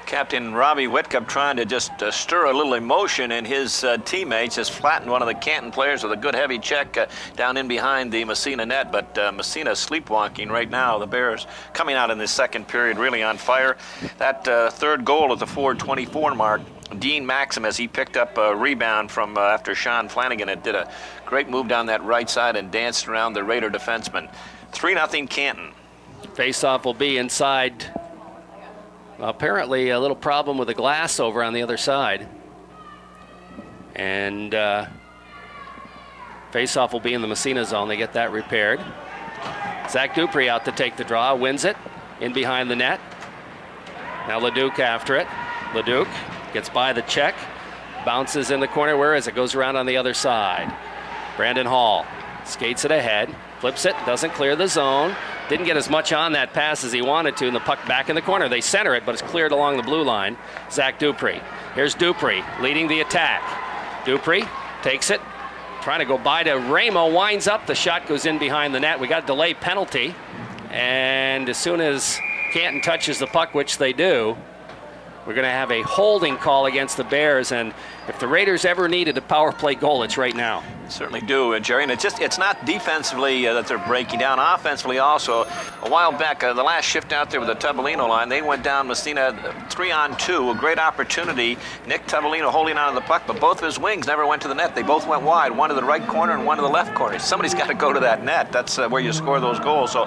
Captain Robbie Whitcup trying to just stir a little emotion in his teammates, has flattened one of the Canton players with a good heavy check down in behind the Massena net, but Massena sleepwalking right now. The Bears coming out in this second period really on fire. That third goal at the 4:24 mark, Dean Maxson, as he picked up a rebound from after Sean Flanagan, it did a great move down that right side and danced around the Raider defenseman. 3-0 Canton. Face-off will be inside. Apparently a little problem with the glass over on the other side. And face-off will be in the Massena zone. They get that repaired. Zach Dupree out to take the draw, wins it in behind the net. Now Leduc after it. Leduc gets by the check, bounces in the corner. Where is it? Goes around on the other side. Brandon Hall skates it ahead, flips it, doesn't clear the zone. Didn't get as much on that pass as he wanted to, and the puck back in the corner. They center it, but it's cleared along the blue line. Zach Dupree. Here's Dupree leading the attack. Dupree takes it, trying to go by to Ramo, winds up. The shot goes in behind the net. We got a delay penalty, and as soon as Canton touches the puck, which they do, we're going to have a holding call against the Bears, and if the Raiders ever needed a power play goal, it's right now. Certainly do, Jerry. And it's not defensively that they're breaking down. Offensively also. A while back, the last shift out there with the Tobolino line, they went down Massena 3-on-2. A great opportunity. Nick Tobolino holding on to the puck, but both of his wings never went to the net. They both went wide, one to the right corner and one to the left corner. Somebody's got to go to that net. That's where you score those goals. So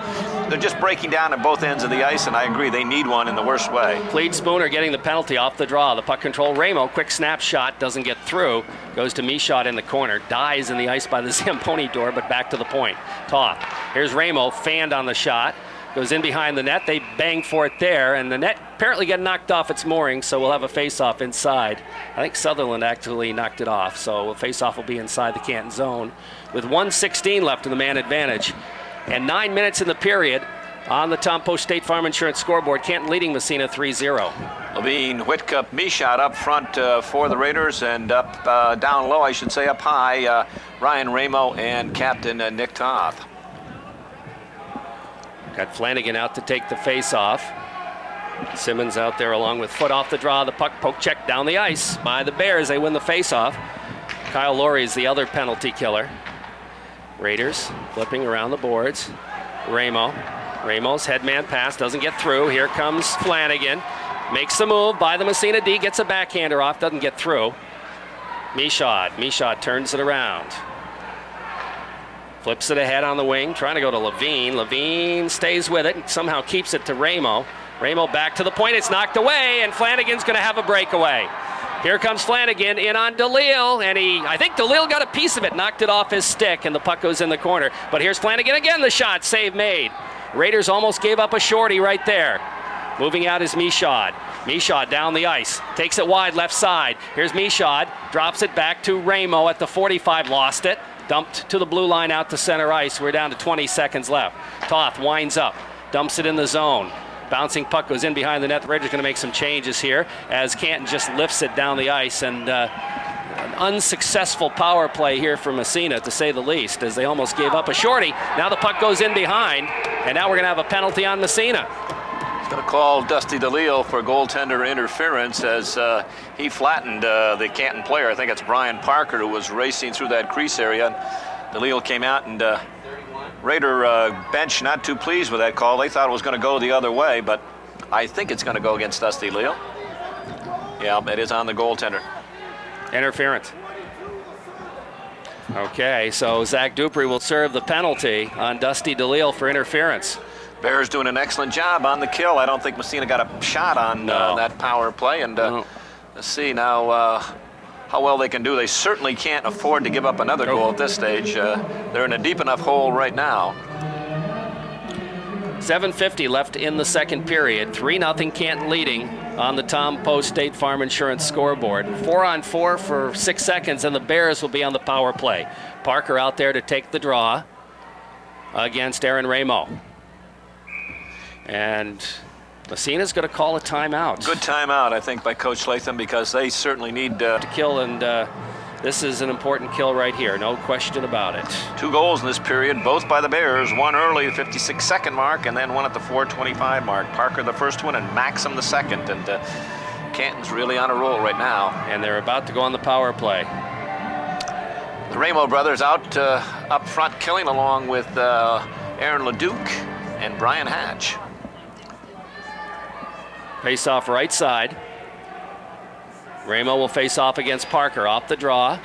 they're just breaking down at both ends of the ice, and I agree, they need one in the worst way. Clede Spooner getting the penalty off the draw. The puck control, Ramo, quick snapshot, doesn't get through. Goes to Michaud in the corner, dies in the ice by the Zamponi door, but back to the point. Toth. Here's Ramo, fanned on the shot. Goes in behind the net. They bang for it there, and the net apparently got knocked off its mooring, so we'll have a face-off inside. I think Sutherland actually knocked it off, so a face-off will be inside the Canton zone with 1:16 left in the man advantage. And 9 minutes in the period on the Tom Post State Farm Insurance scoreboard. Canton leading Massena 3-0. Levine, Whitcup, Michaud up front for the Raiders, and up down low, I should say, up high, Ryan Ramo and Captain Nick Toth. Got Flanagan out to take the face-off. Simmons out there along with Foot off the draw. The puck poke check down the ice by the Bears. They win the face-off. Kyle Laurie is the other penalty killer. Raiders flipping around the boards. Ramos headman pass, doesn't get through. Here comes Flanagan. Makes the move by the Massena D, gets a backhander off, doesn't get through. Michaud turns it around. Flips it ahead on the wing, trying to go to Levine. Levine stays with it and somehow keeps it to Ramo. Ramo back to the point, it's knocked away, and Flanagan's going to have a breakaway. Here comes Flanagan in on DeLille, and I think DeLille got a piece of it, knocked it off his stick, and the puck goes in the corner. But here's Flanagan again, the shot, save made. Raiders almost gave up a shorty right there. Moving out is Michaud. Michaud down the ice, takes it wide left side. Here's Michaud, drops it back to Ramo at the 45, lost it. Dumped to the blue line out to center ice. We're down to 20 seconds left. Toth winds up, dumps it in the zone. Bouncing puck goes in behind the net. The Raiders are going to make some changes here as Canton just lifts it down the ice, and an unsuccessful power play here for Massena, to say the least, as they almost gave up a shorty. Now the puck goes in behind, and now we're going to have a penalty on Massena. He's going to call Dusty DeLille for goaltender interference as he flattened the Canton player. I think it's Brian Parker who was racing through that crease area. DeLille came out, and Raider bench not too pleased with that call. They thought it was going to go the other way, but I think it's going to go against Dusty DeLille. Yeah, it is on the goaltender. Interference. Okay, so Zach Dupree will serve the penalty on Dusty DeLille for interference. Bears doing an excellent job on the kill. I don't think Massena got a shot on that power play. And let's see now how well they can do. They certainly can't afford to give up another goal at this stage. They're in a deep enough hole right now. 7:50 left in the second period. 3-0 Canton leading on the Tom Post State Farm Insurance scoreboard. 4-on-4 for 6 seconds, and the Bears will be on the power play. Parker out there to take the draw against Aaron Ramo. And Massena's going to call a timeout. Good timeout, I think, by Coach Latham, because they certainly need to kill, and this is an important kill right here, no question about it. 2 goals in this period, both by the Bears. One early, the 56-second mark, and then one at the 4:25 mark. Parker the first one, and Maxim the second. And Canton's really on a roll right now. And they're about to go on the power play. The Ramo brothers out up front killing, along with Aaron Leduc and Brian Hatch. Face off right side. Ramo will face off against Parker, off the draw.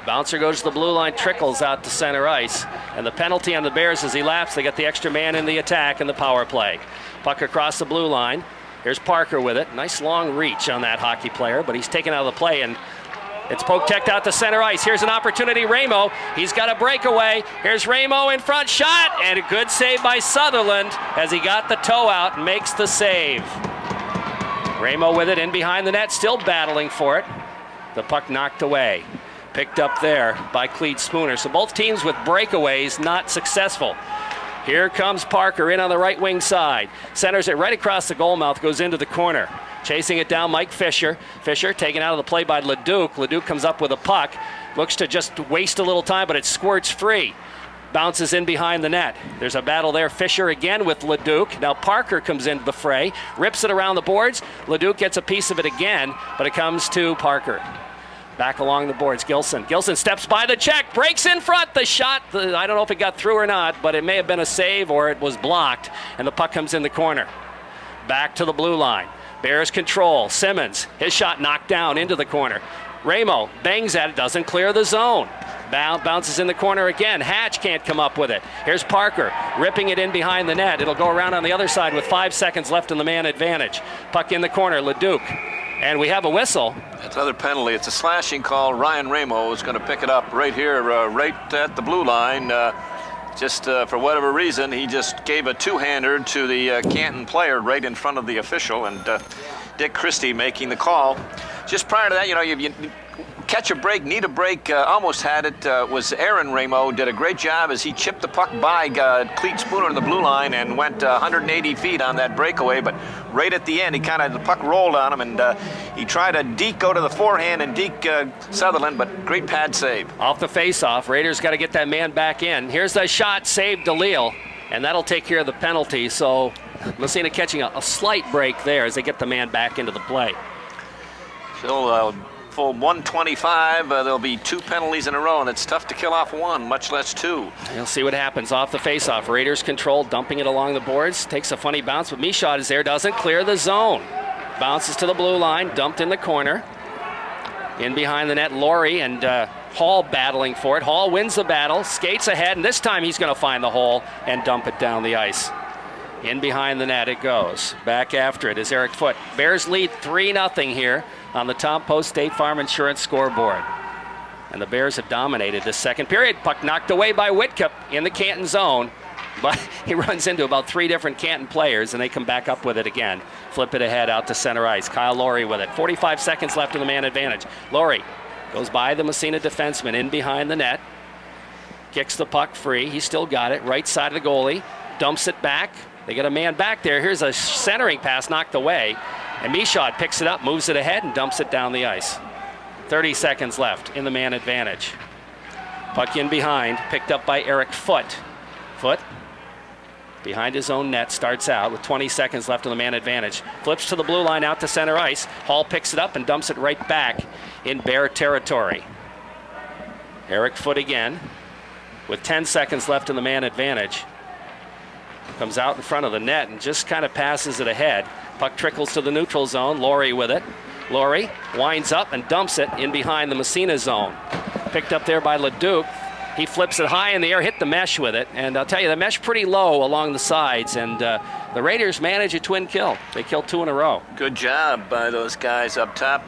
Bouncer goes to the blue line, trickles out to center ice. And the penalty on the Bears as he laps, they get the extra man in the attack and the power play. Puck across the blue line. Here's Parker with it. Nice long reach on that hockey player, but he's taken out of the play, and it's poke checked out to center ice. Here's an opportunity, Ramo. He's got a breakaway. Here's Ramo in front, shot, and a good save by Sutherland as he got the toe out and makes the save. Ramo with it in behind the net, still battling for it. The puck knocked away. Picked up there by Clede Spooner. So both teams with breakaways not successful. Here comes Parker in on the right wing side. Centers it right across the goal mouth, goes into the corner. Chasing it down, Mike Fisher. Fisher taken out of the play by Leduc. Leduc comes up with a puck. Looks to just waste a little time, but it squirts free. Bounces in behind the net. There's a battle there. Fisher again with Leduc. Now Parker comes into the fray. Rips it around the boards. Leduc gets a piece of it again, but it comes to Parker. Back along the boards, Gilson. Gilson steps by the check, breaks in front. The shot, I don't know if it got through or not, but it may have been a save or it was blocked, and the puck comes in the corner. Back to the blue line. Bears control. Simmons, his shot knocked down into the corner. Ramo bangs at it, doesn't clear the zone. Bounces in the corner again. Hatch can't come up with it. Here's Parker ripping it in behind the net. It'll go around on the other side with 5 seconds left in the man advantage. Puck in the corner, Leduc. And we have a whistle. That's another penalty. It's a slashing call. Ryan Ramo is going to pick it up right here, right at the blue line. For whatever reason, he just gave a two-hander to the Canton player right in front of the official, and Dick Christie making the call. Just prior to that, you catch a break, need a break, almost had it, was Aaron Ramo. Did a great job as he chipped the puck by Cleet Spooner in the blue line and went 180 feet on that breakaway. But right at the end, the puck rolled on him, and he tried to deke go to the forehand and deke Sutherland, but great pad save. Off the face-off, Raiders got to get that man back in. Here's the shot, saved DeLille, and that'll take care of the penalty. So Massena catching a slight break there as they get the man back into the play. Still full 125. There'll be 2 penalties in a row, and it's tough to kill off one, much less 2. You'll see what happens off the faceoff. Raiders control, dumping it along the boards. Takes a funny bounce, but Michaud is there, doesn't clear the zone. Bounces to the blue line, dumped in the corner. In behind the net, Laurie and Hall battling for it. Hall wins the battle, skates ahead, and this time he's going to find the hole and dump it down the ice. In behind the net it goes. Back after it is Eric Foote. Bears lead 3-0 here on the Tom Post State Farm Insurance scoreboard. And the Bears have dominated this second period. Puck knocked away by Whitcup in the Canton zone. But he runs into about 3 different Canton players, and they come back up with it again. Flip it ahead out to center ice. Kyle Laurie with it. 45 seconds left in the man advantage. Laurie goes by the Massena defenseman in behind the net. Kicks the puck free. He's still got it. Right side of the goalie. Dumps it back. They get a man back there. Here's a centering pass knocked away. And Michaud picks it up, moves it ahead, and dumps it down the ice. 30 seconds left in the man advantage. Puck in behind, picked up by Eric Foote. Foote, behind his own net, starts out with 20 seconds left in the man advantage. Flips to the blue line out to center ice. Hall picks it up and dumps it right back in Bear territory. Eric Foote again with 10 seconds left in the man advantage. Comes out in front of the net and just kind of passes it ahead. Puck trickles to the neutral zone. Laurie with it. Laurie winds up and dumps it in behind the Massena zone. Picked up there by Leduc. He flips it high in the air, hit the mesh with it. And I'll tell you, the mesh pretty low along the sides. And the Raiders manage a twin kill. They killed 2 in a row. Good job by those guys up top,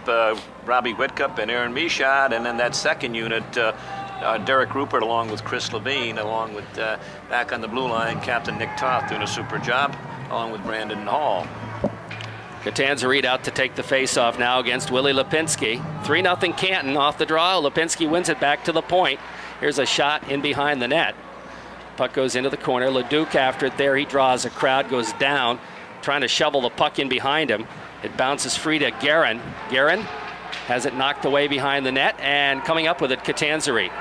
Robbie Whitcup and Aaron Michaud. And then that second unit, Derek Rupert along with Chris Levine, along with back on the blue line, Captain Nick Toth doing a super job, along with Brandon Hall. Catanzarite out to take the face-off now against Willie Lipinski. 3-0 Canton off the draw. Lipinski wins it back to the point. Here's a shot in behind the net. Puck goes into the corner. Leduc after it there. He draws a crowd, goes down, trying to shovel the puck in behind him. It bounces free to Guerin. Guerin has it knocked away behind the net, and coming up with it, Catanzarite.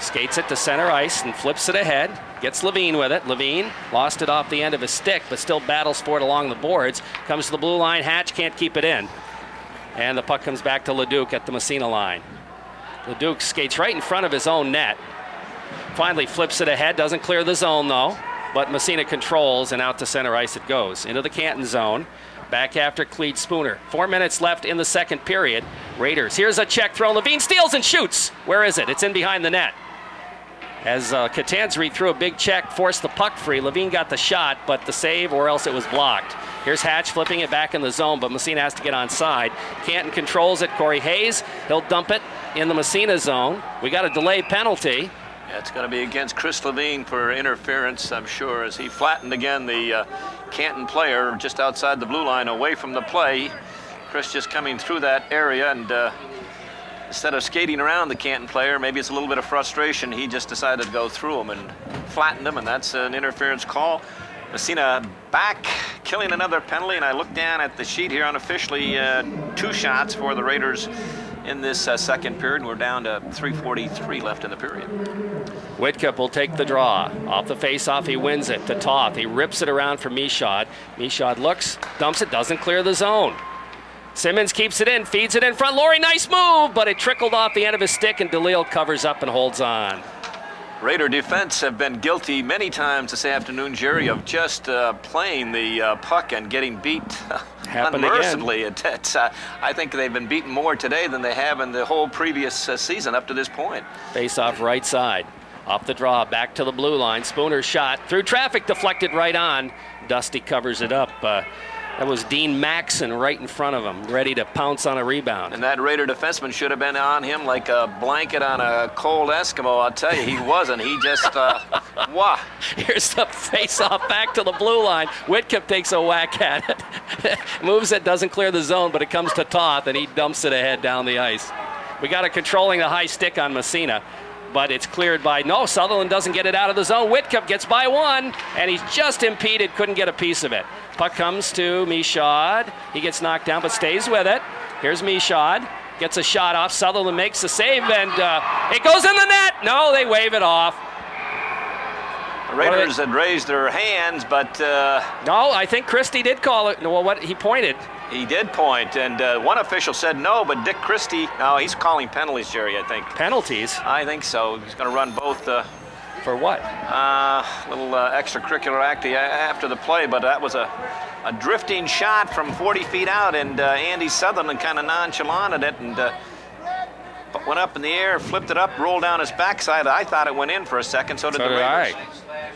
Skates it to center ice and flips it ahead. Gets Levine with it. Levine lost it off the end of his stick, but still battles for it along the boards. Comes to the blue line. Hatch can't keep it in. And the puck comes back to Leduc at the Massena line. Leduc skates right in front of his own net. Finally flips it ahead. Doesn't clear the zone, though. But Massena controls, and out to center ice it goes. Into the Canton zone. Back after Cleet Spooner. 4 minutes left in the second period. Raiders. Here's a check throw. Levine steals and shoots. Where is it? It's in behind the net. As Catanzarite threw a big check, forced the puck free. Levine got the shot, but the save, or else it was blocked. Here's Hatch flipping it back in the zone, but Massena has to get onside. Canton controls it. Corey Hayes, he'll dump it in the Massena zone. We got a delay penalty. Yeah, it's going to be against Chris Levine for interference, I'm sure, as he flattened again the Canton player just outside the blue line, away from the play. Chris just coming through that area, and instead of skating around the Canton player, maybe it's a little bit of frustration, he just decided to go through him and flattened him, and that's an interference call. Massena back, killing another penalty, and I look down at the sheet here unofficially, 2 shots for the Raiders in this second period. We're down to 3:43 left in the period. Whitcup will take the draw. Off the face-off, he wins it to Toth. He rips it around for Michaud. Michaud looks, dumps it, doesn't clear the zone. Simmons keeps it in, feeds it in front. Laurie, nice move, but it trickled off the end of his stick, and DeLille covers up and holds on. Raider defense have been guilty many times this afternoon, Jerry, of just playing the puck and getting beat unmercifully. I think they've been beaten more today than they have in the whole previous season up to this point. Face off right side. Off the draw, back to the blue line. Spooner's shot through traffic, deflected right on. Dusty covers it up. That was Dean Maxson right in front of him, ready to pounce on a rebound. And that Raider defenseman should have been on him like a blanket on a cold Eskimo. I'll tell you, he wasn't. He just, wah. Here's the face-off back to the blue line. Whitcup takes a whack at it. Moves it, doesn't clear the zone, but it comes to Toth, and he dumps it ahead down the ice. We got it controlling the high stick on Massena, but it's cleared by, no, Sutherland doesn't get it out of the zone. Whitcup gets by one, and he's just impeded, couldn't get a piece of it. Puck comes to Michaud. He gets knocked down, but stays with it. Here's Michaud. Gets a shot off. Sutherland makes the save, and it goes in the net. No, they wave it off. The Raiders had raised their hands, but... no, I think Christie did call it. Well, what he pointed. He did point, and one official said no, but Dick Christie... No, he's calling penalties, Jerry, I think. Penalties? I think so. He's going to run both... For what? Little extracurricular act after the play, but that was a drifting shot from 40 feet out, and Andy Sutherland kind of nonchalanted it and went up in the air, flipped it up, rolled down his backside. I thought it went in for a second, so did the Raiders.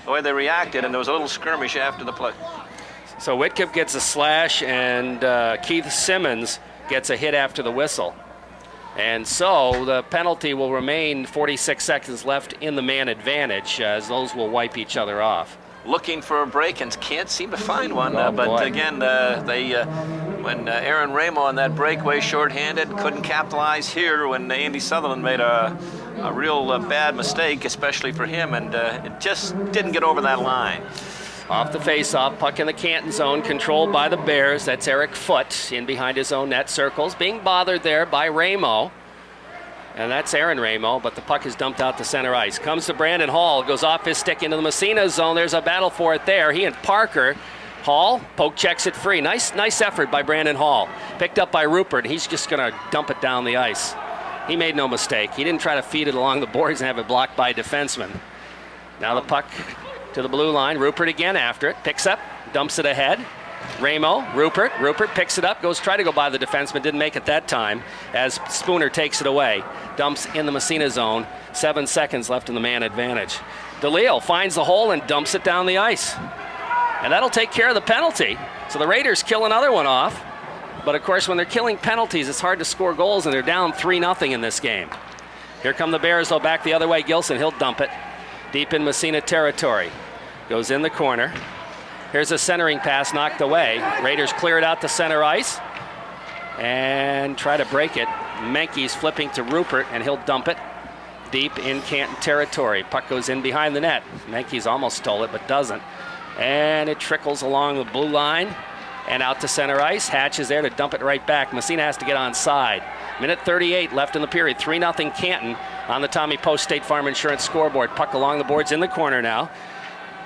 The way they reacted, and there was a little skirmish after the play. So Whitcup gets a slash, and Keith Simmons gets a hit after the whistle. And so the penalty will remain 46 seconds left in the man advantage, as those will wipe each other off. Looking for a break and can't seem to find one. Oh, but boy. Again, when Aaron Ramo on that breakaway shorthanded, couldn't capitalize here when Andy Sutherland made a real bad mistake, especially for him, and it just didn't get over that line. Off the face-off, puck in the Canton zone, controlled by the Bears. That's Eric Foote in behind his own net circles, being bothered there by Ramo. And that's Aaron Ramo, but the puck is dumped out to center ice. Comes to Brandon Hall, goes off his stick into the Massena zone. There's a battle for it there. He and Parker. Hall, poke checks it free. Nice effort by Brandon Hall. Picked up by Rupert. He's just going to dump it down the ice. He made no mistake. He didn't try to feed it along the boards and have it blocked by a defenseman. Now the puck to the blue line. Rupert again after it. Picks up, dumps it ahead. Ramo, Rupert picks it up, goes try to go by the defenseman, didn't make it that time as Spooner takes it away. Dumps in the Massena zone. 7 seconds left in the man advantage. DeLille finds the hole and dumps it down the ice. And that'll take care of the penalty. So the Raiders kill another one off. But of course, when they're killing penalties, it's hard to score goals, and they're down 3-0 in this game. Here come the Bears, though, back the other way. Gilson, he'll dump it. Deep in Massena territory. Goes in the corner. Here's a centering pass knocked away. Raiders clear it out to center ice and try to break it. Menkes flipping to Rupert, and he'll dump it deep in Canton territory. Puck goes in behind the net. Menkes almost stole it, but doesn't. And it trickles along the blue line and out to center ice. Hatch is there to dump it right back. Massena has to get onside. Minute 38 left in the period. 3-0 Canton on the Tommy Post State Farm Insurance scoreboard. Puck along the boards in the corner now.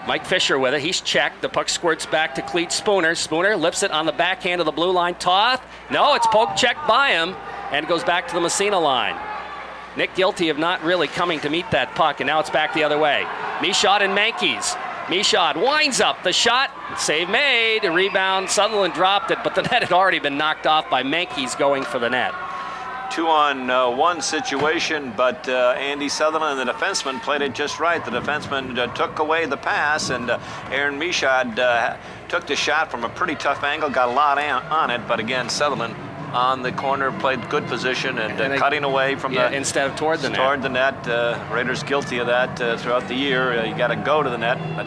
Mike Fisher with it. He's checked. The puck squirts back to Cleet Spooner. Spooner lifts it on the backhand of the blue line. Toth. No, it's poke checked by him and goes back to the Massena line. Nick guilty of not really coming to meet that puck, and now it's back the other way. Michaud and Menkes. Michaud winds up the shot. Save made. A rebound. Sutherland dropped it, but the net had already been knocked off by Menkes going for the net. 2-on-1 situation, but Andy Sutherland, the defenseman, played it just right. The defenseman took away the pass, and Aaron Michaud took the shot from a pretty tough angle, got a lot on it, but again, Sutherland on the corner played good position and cutting away from the instead of toward the net. Toward the net. Raiders guilty of that throughout the year. You got to go to the net, but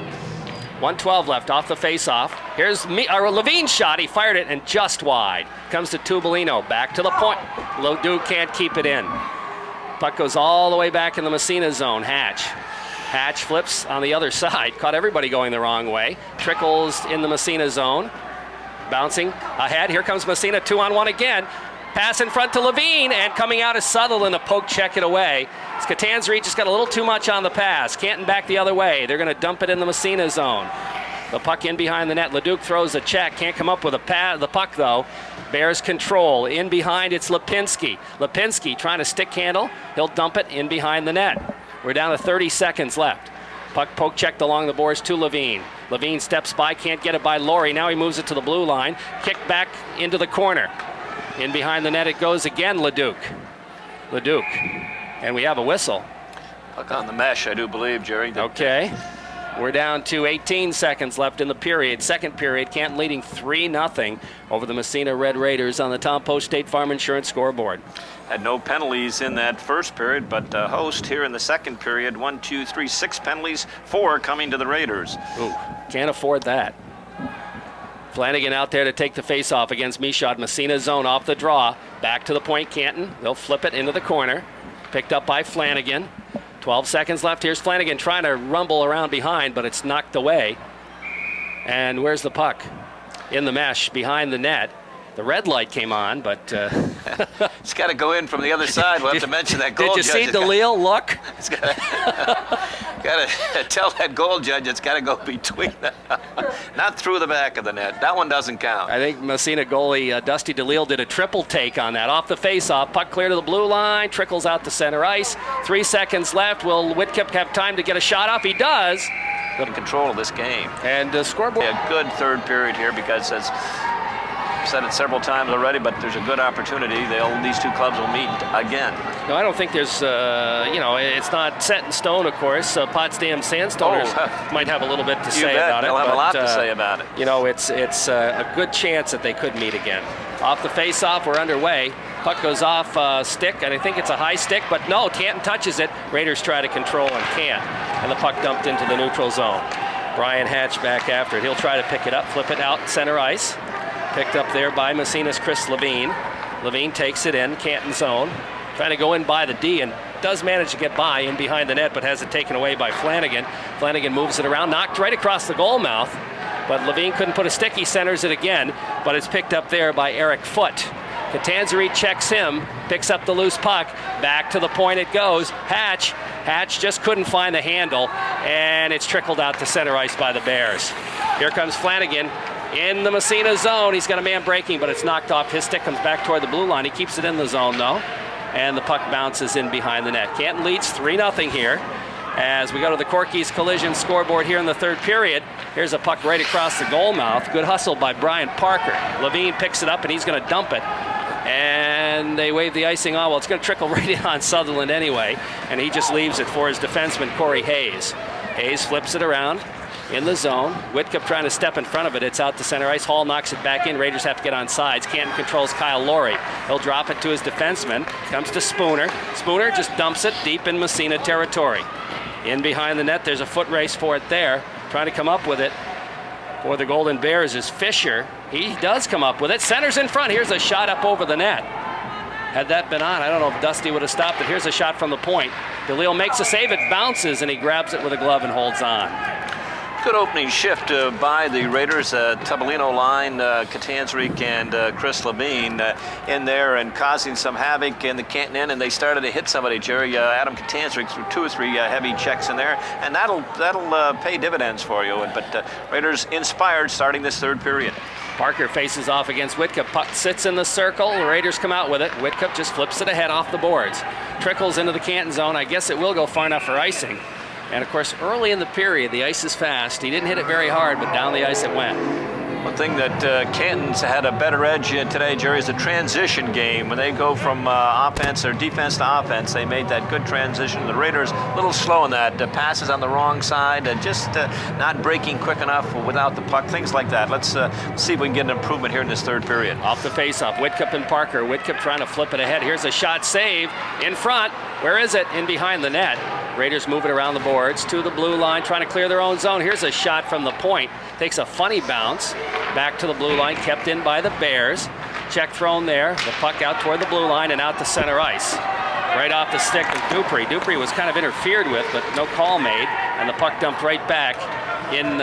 1:12 left off the face-off. Here's Levine's shot. He fired it and just wide. Comes to Tubolino. Back to the point. Ledoux can't keep it in. Puck goes all the way back in the Massena zone. Hatch flips on the other side. Caught everybody going the wrong way. Trickles in the Massena zone. Bouncing ahead. Here comes Massena 2-on-1 again. Pass in front to Levine, and coming out is Sutherland to poke check it away. Catanzari just got a little too much on the pass. Canton back the other way. They're going to dump it in the Massena zone. The puck in behind the net. Leduc throws a check. Can't come up with the puck, though. Bears control. In behind, it's Lipinski. Lipinski trying to stick handle. He'll dump it in behind the net. We're down to 30 seconds left. Puck poke checked along the boards to Levine. Levine steps by, can't get it by Laurie. Now he moves it to the blue line. Kick back into the corner. In behind the net it goes again, Leduc. And we have a whistle. Puck on the mesh, I do believe, Jerry. Okay. We're down to 18 seconds left in the period. Second period, Canton leading 3-0 over the Massena Red Raiders on the Tom Post State Farm Insurance scoreboard. Had no penalties in that first period, but host here in the second period, 1, 2, 3, 6 penalties, 4 coming to the Raiders. Ooh, can't afford that. Flanagan out there to take the face-off against Michaud. Massena zone off the draw. Back to the point, Canton. They'll flip it into the corner. Picked up by Flanagan. 12 seconds left. Here's Flanagan trying to rumble around behind, but it's knocked away. And where's the puck? In the mesh, behind the net. The red light came on, but... It's got to go in from the other side. We'll have to mention that goal judge. Did you see DeLille look? It's got to tell that goal judge it's got to go between them. Not through the back of the net. That one doesn't count. I think Massena goalie Dusty DeLille did a triple take on that. Off the face-off, puck clear to the blue line, trickles out to center ice. 3 seconds left. Will Whitcup have time to get a shot off? He does. In control of this game. And scoreboard. A good third period here because as said it several times already, but there's a good opportunity. These two clubs will meet again. No, I don't think there's, it's not set in stone, of course. Potsdam Sandstoners might have a little bit to say about it. They'll have a lot to say about it. You know, it's a good chance that they could meet again. Off the face-off, we're underway. Puck goes off stick, and I think it's a high stick, but no, Canton touches it. Raiders try to control and can't. And the puck dumped into the neutral zone. Brian Hatch back after it. He'll try to pick it up, flip it out center ice. Picked up there by Massena's Chris Levine. Levine takes it in, Canton zone. Trying to go in by the D and does manage to get by in behind the net, but has it taken away by Flanagan. Flanagan moves it around, knocked right across the goal mouth, but Levine couldn't put a stick. He centers it again, but it's picked up there by Eric Foote. Catanzari checks him, picks up the loose puck. Back to the point it goes. Hatch just couldn't find the handle, and it's trickled out to center ice by the Bears. Here comes Flanagan. In the Massena zone, he's got a man breaking, but it's knocked off. His stick comes back toward the blue line. He keeps it in the zone, though, and the puck bounces in behind the net. Canton leads 3-0 here as we go to the Corky's Collision scoreboard here in the third period. Here's a puck right across the goal mouth. Good hustle by Brian Parker. Levine picks it up, and he's going to dump it. And they wave the icing on. Well, it's going to trickle right in on Sutherland anyway, and he just leaves it for his defenseman, Corey Hayes. Hayes flips it around. In the zone. Whitcup trying to step in front of it. It's out to center ice. Hall knocks it back in. Raiders have to get on sides. Canton controls Kyle Laurie. He'll drop it to his defenseman. Comes to Spooner. Spooner just dumps it deep in Massena territory. In behind the net, there's a foot race for it there. Trying to come up with it for the Golden Bears is Fisher. He does come up with it. Centers in front. Here's a shot up over the net. Had that been on, I don't know if Dusty would have stopped it. Here's a shot from the point. DeLille makes a save. It bounces, and he grabs it with a glove and holds on. Good opening shift by the Raiders. Tabalino line, Catanzaric and Chris Levine in there and causing some havoc in the Canton end, and they started to hit somebody, Jerry. Adam Catanzaric threw 2 or 3 heavy checks in there, and that'll pay dividends for you. But Raiders inspired starting this third period. Parker faces off against Whitcup. Puck sits in the circle. The Raiders come out with it. Whitcup just flips it ahead off the boards. Trickles into the Canton zone. I guess it will go far enough for icing. And, of course, early in the period, the ice is fast. He didn't hit it very hard, but down the ice it went. One thing that Canton's had a better edge in today, Jerry, is the transition game. When they go from offense or defense to offense, they made that good transition. The Raiders a little slow in that. Passes on the wrong side, just not breaking quick enough without the puck, things like that. Let's see if we can get an improvement here in this third period. Off the faceoff, Whitcup and Parker. Whitcup trying to flip it ahead. Here's a shot save in front. Where is it? In behind the net. Raiders move it around the boards to the blue line, trying to clear their own zone. Here's a shot from the point. Takes a funny bounce. Back to the blue line, kept in by the Bears. Check thrown there. The puck out toward the blue line and out to center ice. Right off the stick of Dupree. Dupree was kind of interfered with, but no call made. And the puck dumped right back in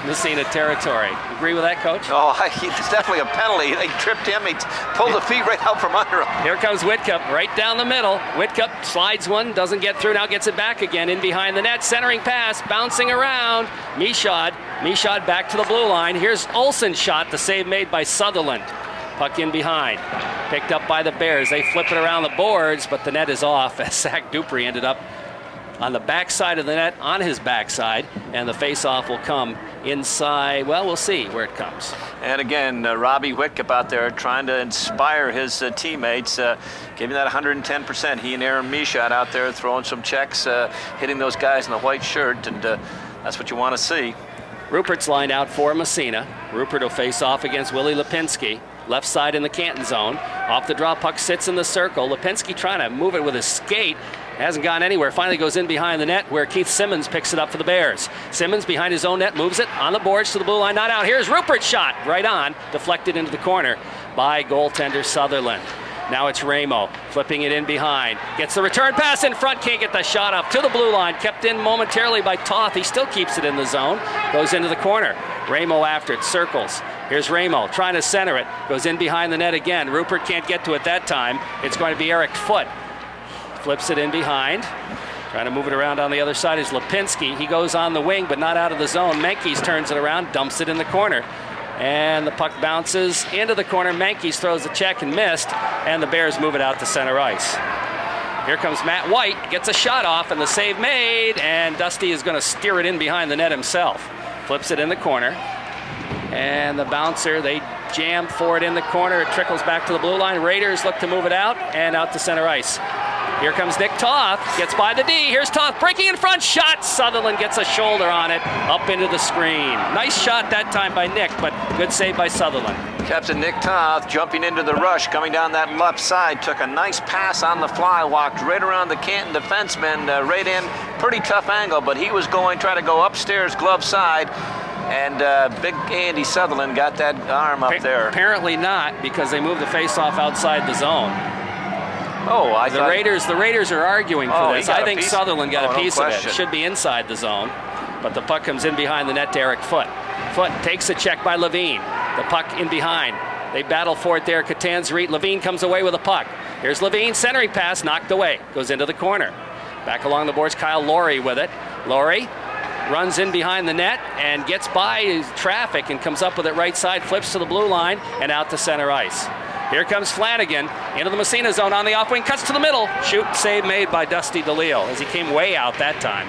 Massena territory. Agree with that, Coach? Oh, it's definitely a penalty. They tripped him. He pulled the feet right out from under him. Here comes Whitcup right down the middle. Whitcup slides one, doesn't get through, now gets it back again in behind the net. Centering pass, bouncing around. Michaud back to the blue line. Here's Olsen's shot, the save made by Sutherland. Puck in behind. Picked up by the Bears. They flip it around the boards, but the net is off as Zach Dupree ended up on the backside of the net, on his backside, and the face-off will come inside. Well, we'll see where it comes. And again, Robbie Whitcup out there trying to inspire his teammates, giving that 110%. He and Aaron Michaud out there throwing some checks, hitting those guys in the white shirt, and that's what you want to see. Rupert's lined out for Massena. Rupert will face off against Willie Lipinski. Left side in the Canton zone. Off the draw, puck sits in the circle. Lipinski trying to move it with his skate. Hasn't gone anywhere. Finally goes in behind the net where Keith Simmons picks it up for the Bears. Simmons behind his own net moves it on the boards to the blue line. Not out. Here's Rupert's shot. Right on. Deflected into the corner by goaltender Sutherland. Now it's Ramo flipping it in behind. Gets the return pass in front. Can't get the shot up to the blue line. Kept in momentarily by Toth. He still keeps it in the zone. Goes into the corner. Ramo after it. Circles. Here's Ramo trying to center it. Goes in behind the net again. Rupert can't get to it that time. It's going to be Eric Foote. Flips it in behind. Trying to move it around on the other side is Lipinski. He goes on the wing, but not out of the zone. Menkes turns it around, dumps it in the corner. And the puck bounces into the corner. Menkes throws the check and missed, and the Bears move it out to center ice. Here comes Matt White, gets a shot off, and the save made, and Dusty is going to steer it in behind the net himself. Flips it in the corner. And the bouncer, they jam for it in the corner. It trickles back to the blue line. Raiders look to move it out, and out to center ice. Here comes Nick Toth, gets by the D. Here's Toth breaking in front, shot. Sutherland gets a shoulder on it, up into the screen. Nice shot that time by Nick, but good save by Sutherland. Captain Nick Toth jumping into the rush, coming down that left side, took a nice pass on the fly, walked right around the Canton defenseman, right in. Pretty tough angle, but he was trying to go upstairs, glove side. And big Andy Sutherland got that arm up there. Apparently not, because they moved the face-off outside the zone. Oh, The Raiders are arguing for this. I think Sutherland got a piece of it. It should be inside the zone, but the puck comes in behind the net to Eric Foote. Foote takes a check by Levine. The puck in behind. They battle for it there. Catanzarite. Levine comes away with a puck. Here's Levine, centering pass, knocked away. Goes into the corner. Back along the boards, Kyle Laurie with it. Laurie runs in behind the net and gets by traffic and comes up with it right side, flips to the blue line and out to center ice. Here comes Flanagan into the Massena zone on the off wing, cuts to the middle. Shoot, save made by Dusty DeLeo as he came way out that time.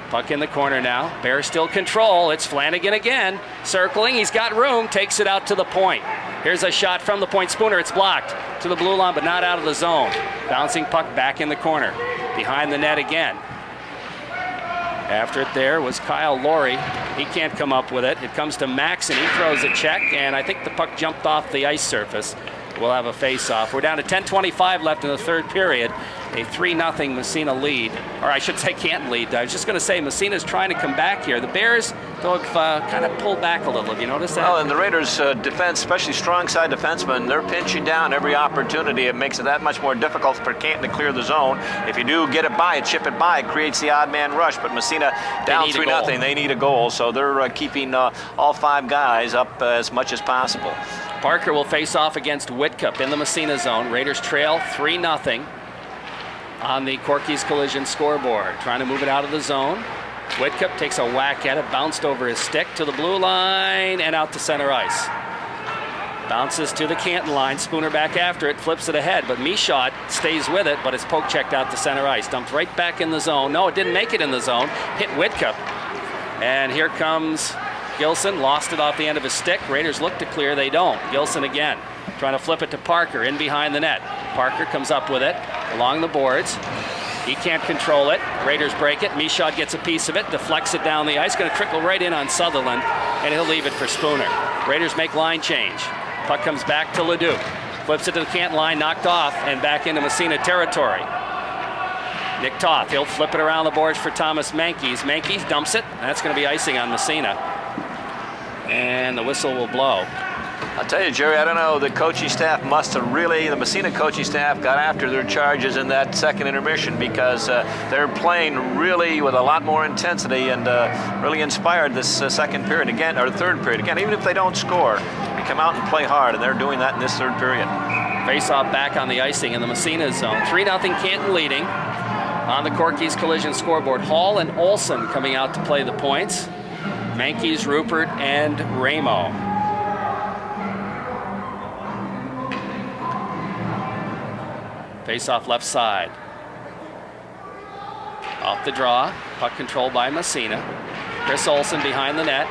Puck in the corner now. Bears still control. It's Flanagan again. Circling, he's got room, takes it out to the point. Here's a shot from the point. Spooner, it's blocked to the blue line, but not out of the zone. Bouncing puck back in the corner. Behind the net again. After it there was Kyle Laurie. He can't come up with it. It comes to Max, and he throws a check, and I think the puck jumped off the ice surface. We'll have a face-off. We're down to 10:25 left in the third period. A 3-0 Massena lead, or I should say Canton lead. I was just going to say Massena's trying to come back here. The Bears, though, have kind of pulled back a little. Have you noticed that? Well, and the Raiders' defense, especially strong side defensemen, they're pinching down every opportunity. It makes it that much more difficult for Canton to clear the zone. If you do get it by, chip it by, it creates the odd man rush. But Massena down 3-0. They need a goal, so they're keeping all 5 guys up as much as possible. Parker will face off against Whitcup in the Massena zone. Raiders trail 3-0 on the Corky's Collision scoreboard. Trying to move it out of the zone. Whitcup takes a whack at it, bounced over his stick to the blue line and out to center ice. Bounces to the Canton line. Spooner back after it, flips it ahead, but Michaud stays with it, but it's poke checked out to center ice. Dumped right back in the zone. No, it didn't make it in the zone. Hit Whitcup. And here comes Gilson, lost it off the end of his stick. Raiders look to clear, they don't. Gilson again, trying to flip it to Parker, in behind the net. Parker comes up with it, along the boards. He can't control it. Raiders break it. Michaud gets a piece of it, deflects it down the ice. Going to trickle right in on Sutherland, and he'll leave it for Spooner. Raiders make line change. Puck comes back to Leduc. Flips it to the Canton line, knocked off, and back into Massena territory. Nick Toth, he'll flip it around the boards for Thomas Menkes. Menkes dumps it, and that's going to be icing on Massena. And the whistle will blow. I'll tell you, Jerry, I don't know, the coaching staff must have really, the Massena coaching staff got after their charges in that second intermission because they're playing really with a lot more intensity and really inspired this second period again, or third period again. Even if they don't score, they come out and play hard, and they're doing that in this third period. Face-off back on the icing in the Massena zone. 3-0 Canton leading on the Corky's Collision scoreboard. Hall and Olsen coming out to play the points. Menkes, Rupert, and Ramo. Face off left side. Off the draw. Puck controlled by Massena. Chris Olsen behind the net.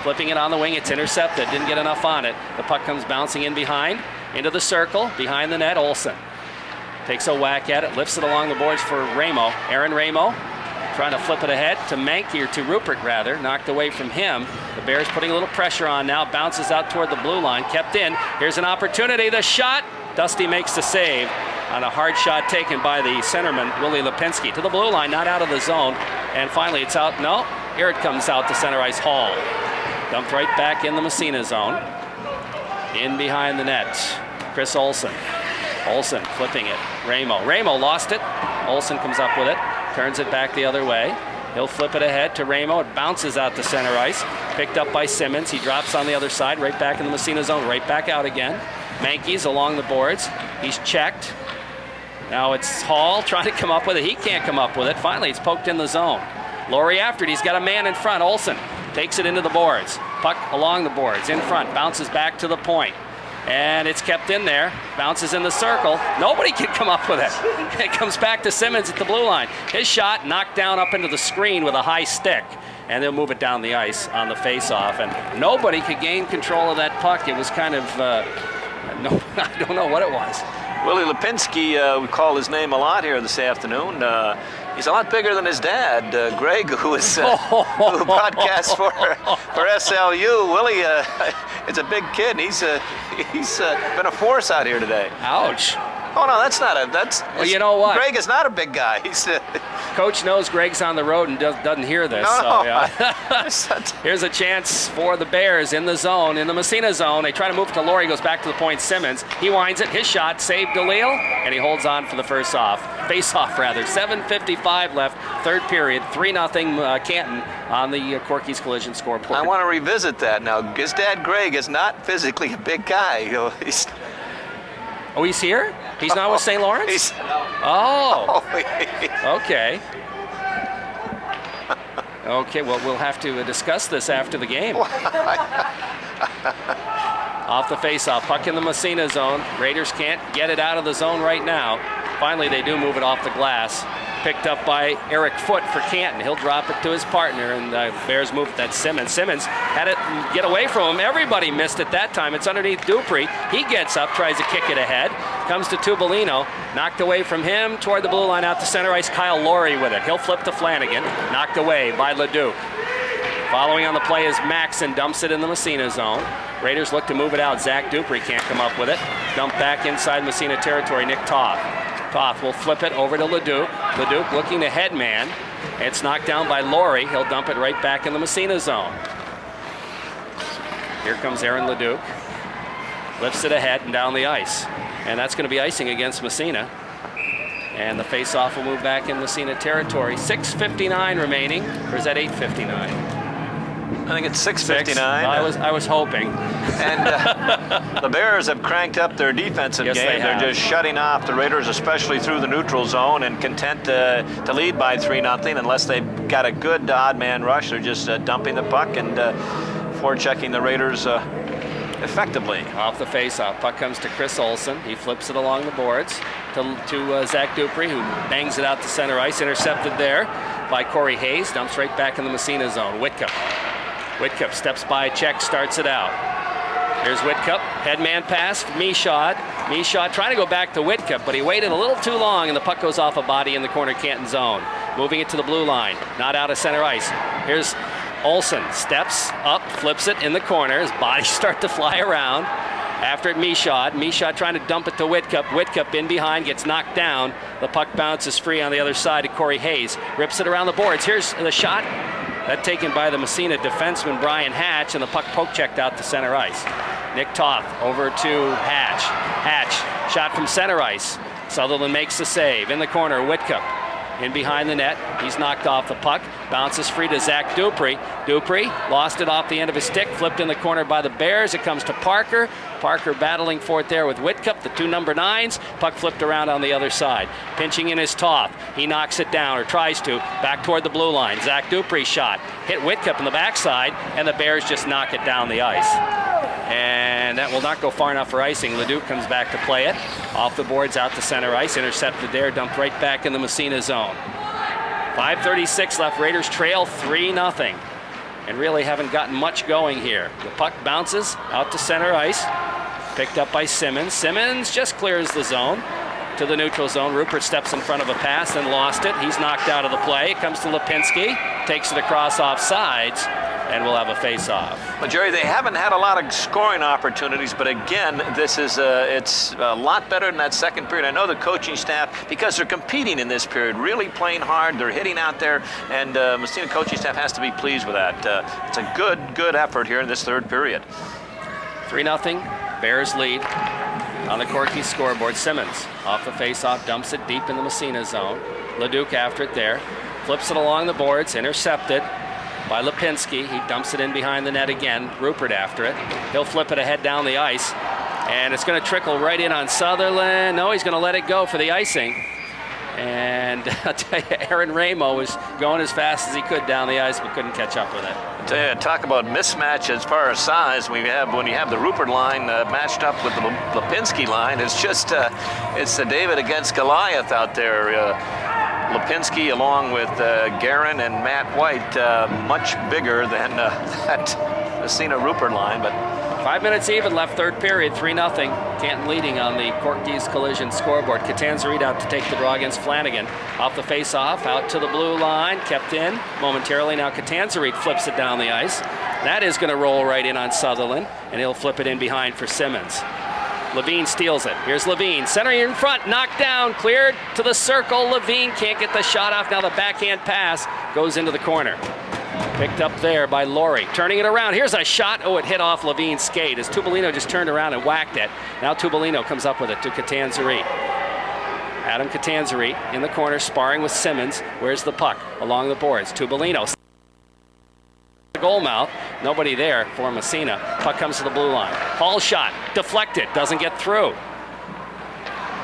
Flipping it on the wing. It's intercepted. Didn't get enough on it. The puck comes bouncing in behind. Into the circle. Behind the net. Olsen takes a whack at it. Lifts it along the boards for Ramo. Aaron Ramo trying to flip it ahead to Mankey, or to Rupert rather. Knocked away from him. The Bears putting a little pressure on now. Bounces out toward the blue line. Kept in. Here's an opportunity. The shot. Dusty makes the save on a hard shot taken by the centerman, Willie Lipinski. To the blue line, not out of the zone. And finally it's out. No, here it comes out to center ice. Hall. Dumped right back in the Massena zone. In behind the net. Chris Olsen. Olsen flipping it. Ramo lost it. Olsen comes up with it. Turns it back the other way. He'll flip it ahead to Ramo. It bounces out to center ice. Picked up by Simmons. He drops on the other side, right back in the Massena zone, right back out again. Mankey's along the boards. He's checked. Now it's Hall trying to come up with it. He can't come up with it. Finally, it's poked in the zone. Laurie after it. He's got a man in front. Olsen takes it into the boards. Puck along the boards, in front. Bounces back to the point. And it's kept in there. Bounces in the circle. Nobody can come up with it. It comes back to Simmons at the blue line. His shot knocked down up into the screen with a high stick. And they'll move it down the ice on the face-off. And nobody could gain control of that puck. It was kind of, no, I don't know what it was. Willie Lipinski, we call his name a lot here this afternoon. He's a lot bigger than his dad, Greg, who broadcasts for SLU. Willie, it's a big kid. He's been a force out here today. Ouch. Oh no, that's not a. Well, you know what? Greg is not a big guy. He's. Coach knows Greg's on the road and doesn't hear this. No, so, yeah. Here's a chance for the Bears in the zone, in the Massena zone. They try to move it to Laurie, goes back to the point. Simmons, he winds it. His shot saved DeLille, and he holds on for the face-off rather. 7:55 left, third period. 3-0 Canton on the Corky's Collision scoreboard. I want to revisit that now. His dad Greg is not physically a big guy. He's. Oh, he's here? He's not with St. Lawrence? Okay. Okay, well, we'll have to discuss this after the game. Off the face-off, puck in the Massena zone. Raiders can't get it out of the zone right now. Finally, they do move it off the glass. Picked up by Eric Foote for Canton. He'll drop it to his partner, and the Bears move that Simmons. Simmons had it get away from him. Everybody missed it that time. It's underneath Dupree. He gets up, tries to kick it ahead. Comes to Tubolino. Knocked away from him toward the blue line out to center ice. Kyle Laurie with it. He'll flip to Flanagan. Knocked away by Leduc. Following on the play is Maxson. Dumps it in the Massena zone. Raiders look to move it out. Zach Dupree can't come up with it. Dump back inside Massena territory. Nick Toth. Toth will flip it over to Leduc. Leduc looking to head man. It's knocked down by Laurie. He'll dump it right back in the Massena zone. Here comes Aaron Leduc. Lifts it ahead and down the ice. And that's going to be icing against Massena. And the face-off will move back in Massena territory. 6:59 remaining. Or is that 8:59? I think it's 6:59. I was hoping. And the Bears have cranked up their defensive game. They're just shutting off the Raiders, especially through the neutral zone, and content to lead by 3-0 unless they've got a good odd man rush. They're just dumping the puck and forechecking the Raiders effectively. Off the face-off, puck comes to Chris Olsen. He flips it along the boards to Zach Dupree, who bangs it out to center ice. Intercepted there by Corey Hayes. Dumps right back in the Massena zone. Whitcup steps by, check, starts it out. Here's Whitcup, headman pass, Michaud trying to go back to Whitcup, but he waited a little too long, and the puck goes off a body in the corner Canton zone. Moving it to the blue line, not out of center ice. Here's Olsen, steps up, flips it in the corner. His bodies start to fly around. After it, Michaud trying to dump it to Whitcup. Whitcup in behind, gets knocked down. The puck bounces free on the other side to Corey Hayes. Rips it around the boards. Here's the shot. That taken by the Massena defenseman Brian Hatch, and the puck poke checked out to center ice. Nick Toth over to Hatch. Hatch, shot from center ice. Sutherland makes the save. In the corner, Whitcup. In behind the net, he's knocked off the puck. Bounces free to Zach Dupree. Dupree lost it off the end of his stick. Flipped in the corner by the Bears. It comes to Parker. Parker battling for it there with Whitcup, the two number 9s. Puck flipped around on the other side. Pinching in his Toth. He knocks it down, or tries to. Back toward the blue line. Zach Dupree shot. Hit Whitcup in the backside, and the Bears just knock it down the ice. And that will not go far enough for icing. Leduc comes back to play it. Off the boards, out to center ice, intercepted there, dumped right back in the Massena zone. 5:36 left. Raiders trail 3-0 and really haven't gotten much going here. The puck bounces out to center ice, picked up by Simmons. Simmons just clears the zone to the neutral zone. Rupert steps in front of a pass and lost it. He's knocked out of the play. It comes to Lipinski, takes it across off sides, and we'll have a face-off. Well, Jerry, they haven't had a lot of scoring opportunities, but again, this is it's a lot better than that second period. I know the coaching staff, because they're competing in this period, really playing hard. They're hitting out there, and Massena coaching staff has to be pleased with that. It's a good effort here in this third period. 3-0, Bears lead on the Corky scoreboard. Simmons off the face-off, dumps it deep in the Massena zone. Leduc after it there, flips it along the boards, intercepted by Lipinski. He dumps it in behind the net again. Rupert after it. He'll flip it ahead down the ice, and it's going to trickle right in on Sutherland. No, he's going to let it go for the icing. And I'll tell you, Aaron Ramo was going as fast as he could down the ice, but couldn't catch up with it. I tell you, talk about mismatch as far as size. When you have the Rupert line matched up with the Lipinski line, it's just it's the David against Goliath out there. Lipinski along with Guerin and Matt White, much bigger than that Massena Rupert line. But 5 minutes even left, third period, 3-0. Canton leading on the Corky's Collision scoreboard. Catanzarite out to take the draw against Flanagan. Off the face-off, out to the blue line, kept in momentarily. Now Catanzarite flips it down the ice. That is going to roll right in on Sutherland, and he'll flip it in behind for Simmons. Levine steals it. Here's Levine, centering in front, knocked down, cleared to the circle. Levine can't get the shot off. Now the backhand pass goes into the corner. Picked up there by Laurie. Turning it around. Here's a shot. Oh, it hit off Levine's skate as Tubolino just turned around and whacked it. Now Tubolino comes up with it to Catanzarite. Adam Catanzarite in the corner, sparring with Simmons. Where's the puck? Along the boards. Tubolino. Goal mouth. Nobody there for Massena. Puck comes to the blue line. Hall shot. Deflected. Doesn't get through.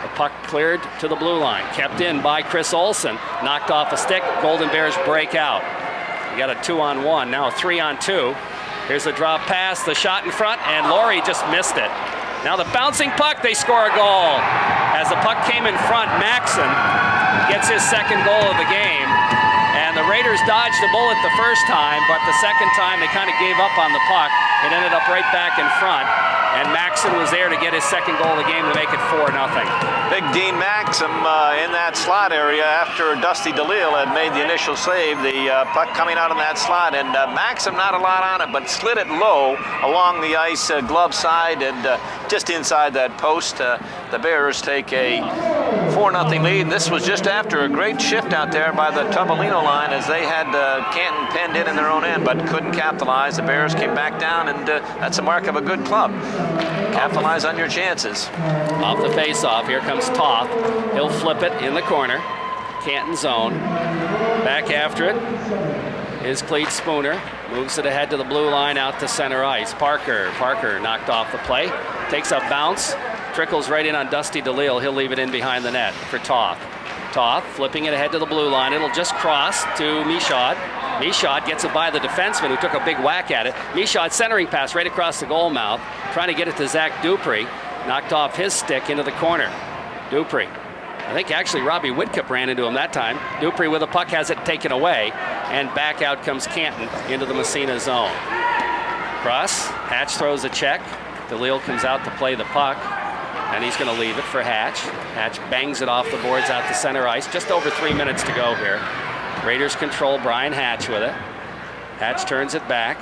The puck cleared to the blue line. Kept in by Chris Olsen. Knocked off a stick. Golden Bears break out. You got a 2-on-1. Now a 3-on-2. Here's a drop pass. The shot in front. And Laurie just missed it. Now the bouncing puck. They score a goal. As the puck came in front, Maxon gets his second goal of the game. And the Raiders dodged a bullet the first time, but the second time they kind of gave up on the puck. It ended up right back in front, and Maxon was there to get his second goal of the game to make it 4-0. Big Dean Maxim in that slot area after Dusty DeLille had made the initial save. The puck coming out in that slot, and Maxim not a lot on it, but slid it low along the ice, glove side, and just inside that post. The Bears take a 4-0 lead. This was just after a great shift out there by the Tubolino line as they had Canton penned in their own end, but couldn't capitalize. The Bears came back down, and that's a mark of a good club. Capitalize on your chances. Off the face-off, here comes Toth. He'll flip it in the corner. Canton zone. Back after it is Cleet Spooner. Moves it ahead to the blue line, out to center ice. Parker knocked off the play. Takes a bounce. Trickles right in on Dusty DeLille. He'll leave it in behind the net for Toth. Toth flipping it ahead to the blue line. It'll just cross to Michaud. Michaud gets it by the defenseman who took a big whack at it. Michaud centering pass right across the goal mouth. Trying to get it to Zach Dupree. Knocked off his stick into the corner. Dupree. I think actually Robbie Whitcup ran into him that time. Dupree with a puck has it taken away. And back out comes Canton into the Massena zone. Cross. Hatch throws a check. DeLille comes out to play the puck. And he's going to leave it for Hatch. Hatch bangs it off the boards out to center ice. Just over 3 minutes to go here. Raiders control. Brian Hatch with it. Hatch turns it back.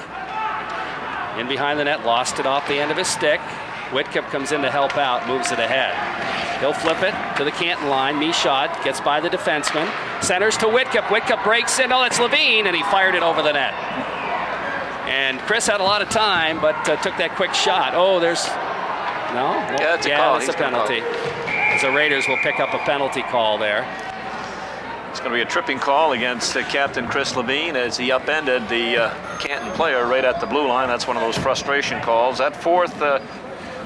In behind the net, lost it off the end of his stick. Whitcup comes in to help out, moves it ahead. He'll flip it to the Canton line. Michaud gets by the defenseman. Centers to Whitcup. Whitcup breaks in. Oh, it's Levine, and he fired it over the net. And Chris had a lot of time, but took that quick shot. Oh, there's... No? Yeah, that's a call. That's a penalty. As the Raiders will pick up a penalty call there. It's going to be a tripping call against Captain Chris Levine as he upended the Canton player right at the blue line. That's one of those frustration calls. That fourth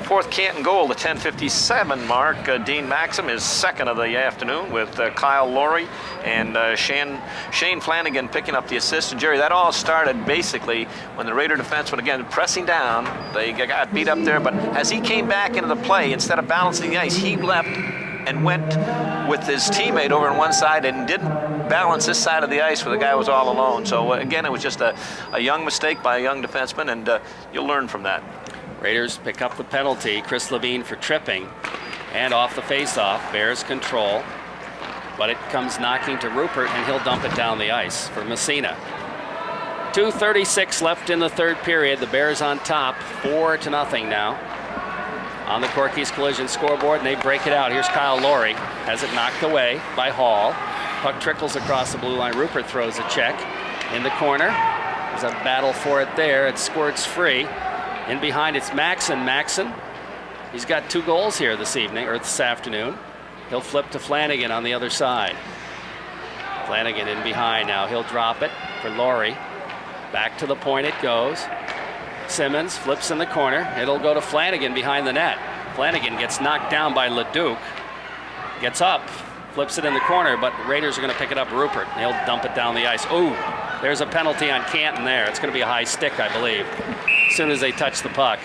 fourth Canton goal, the 10:57 mark. Dean Maxim is second of the afternoon with Kyle Laurie and Shane Flanagan picking up the assist. And Jerry, that all started basically when the Raider defenseman, again, pressing down. They got beat up there, but as he came back into the play, instead of balancing the ice, he left and went with his teammate over on one side and didn't balance this side of the ice where the guy was all alone. So again, it was just a young mistake by a young defenseman, and you'll learn from that. Raiders pick up the penalty. Chris Levine for tripping. And off the faceoff, Bears control. But it comes knocking to Rupert, and he'll dump it down the ice for Massena. 2:36 left in the third period. The Bears on top, 4-0 now. On the Corky's Collision scoreboard, and they break it out. Here's Kyle Laurie. Has it knocked away by Hall. Puck trickles across the blue line. Rupert throws a check in the corner. There's a battle for it there. It squirts free. In behind, it's Maxon. Maxon, he's got 2 goals here this evening, or this afternoon. He'll flip to Flanagan on the other side. Flanagan in behind now. He'll drop it for Laurie. Back to the point it goes. Simmons flips in the corner. It'll go to Flanagan behind the net. Flanagan gets knocked down by Leduc. Gets up, flips it in the corner, but the Raiders are going to pick it up. Rupert. He'll dump it down the ice. Ooh, there's a penalty on Canton there. It's going to be a high stick, I believe, as soon as they touch the puck.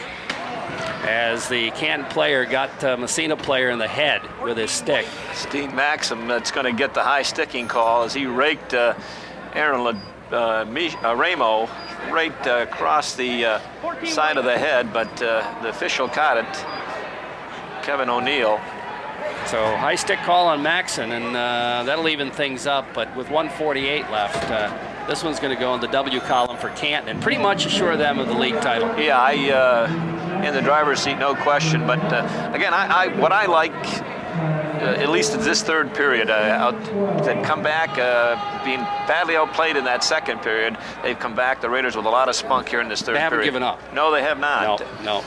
As the Canton player got Massena player in the head with his stick. Steve Maxim that's going to get the high sticking call as he raked Aaron Ramo right across the side of the head, but the official caught it, Kevin O'Neill. So high stick call on Maxon, and that'll even things up, but with 1:48 left, this one's going to go in the W column for Canton and pretty much assure them of the league title. Yeah, in the driver's seat, no question, but again, what I like, at least in this third period, they've come back being badly outplayed in that second period. They've come back, the Raiders, with a lot of spunk here in this third period. They haven't given up. No, they have not. No.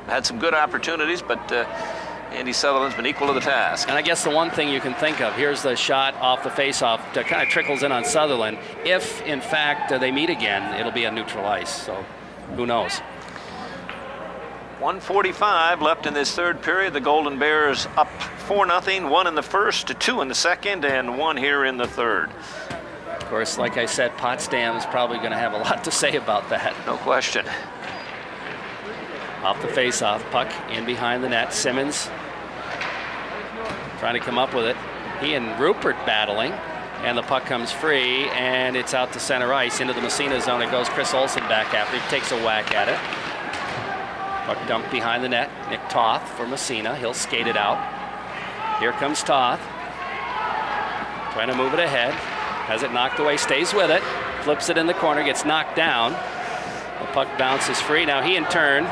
Had some good opportunities, but Andy Sutherland's been equal to the task. And I guess the one thing you can think of, here's the shot off the faceoff that kind of trickles in on Sutherland. If, in fact, they meet again, it'll be a neutral ice, so who knows. 1:45 left in this third period. The Golden Bears up 4-0, 1 in the first, 2 in the second, and 1 here in the third. Of course, like I said, Potsdam is probably going to have a lot to say about that. No question. Off the faceoff, puck in behind the net. Simmons trying to come up with it. He and Rupert battling, and the puck comes free, and it's out to center ice. Into the Massena zone it goes. Chris Olsen back after. He takes a whack at it. Puck dumped behind the net. Nick Toth for Massena. He'll skate it out. Here comes Toth. Trying to move it ahead. Has it knocked away, stays with it. Flips it in the corner, gets knocked down. The puck bounces free. Now he in turn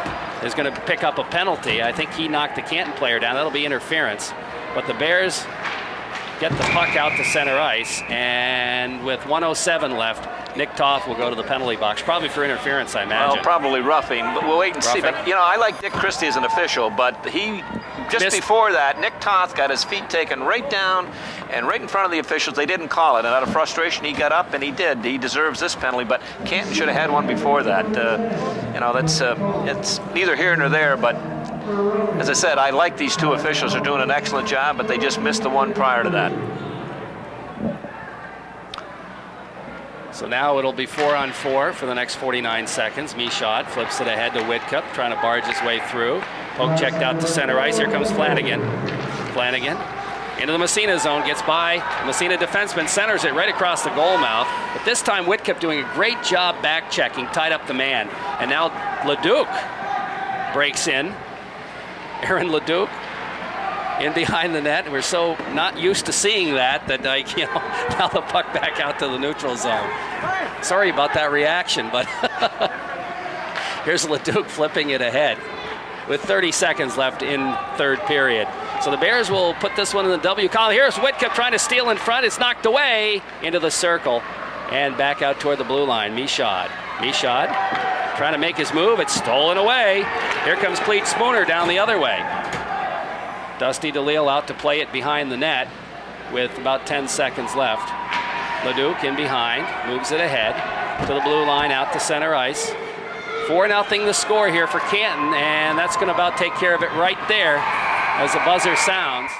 is going to pick up a penalty. I think he knocked the Canton player down. That'll be interference. But the Bears get the puck out to center ice, and with 1:07 left, Nick Toth will go to the penalty box, probably for interference, I imagine. Well, probably roughing, but we'll wait and see. But, I like Dick Christie as an official, but he, before that, Nick Toth got his feet taken right down and right in front of the officials. They didn't call it, and out of frustration, he got up, and he did. He deserves this penalty, but Canton should have had one before that. That's it's neither here nor there, but as I said, I like these two officials. Are doing an excellent job, but they just missed the one prior to that. So now it'll be 4-on-4 for the next 49 seconds. Michaud flips it ahead to Whitcup, trying to barge his way through. Poke checked out to center ice. Here comes Flanagan. Flanagan into the Massena zone, gets by. The Massena defenseman centers it right across the goal mouth. But this time Whitcup doing a great job back checking, tied up the man. And now Leduc breaks in. Aaron Leduc in behind the net. We're so not used to seeing that now the puck back out to the neutral zone. Sorry about that reaction, but here's Leduc flipping it ahead with 30 seconds left in third period. So the Bears will put this one in the W column. Here's Whitcup trying to steal in front. It's knocked away into the circle and back out toward the blue line. Michaud trying to make his move. It's stolen away. Here comes Cleet Spooner down the other way. Dusty DeLille out to play it behind the net with about 10 seconds left. Leduc in behind, moves it ahead to the blue line, out to center ice. 4-0 the score here for Canton, and that's going to about take care of it right there as the buzzer sounds.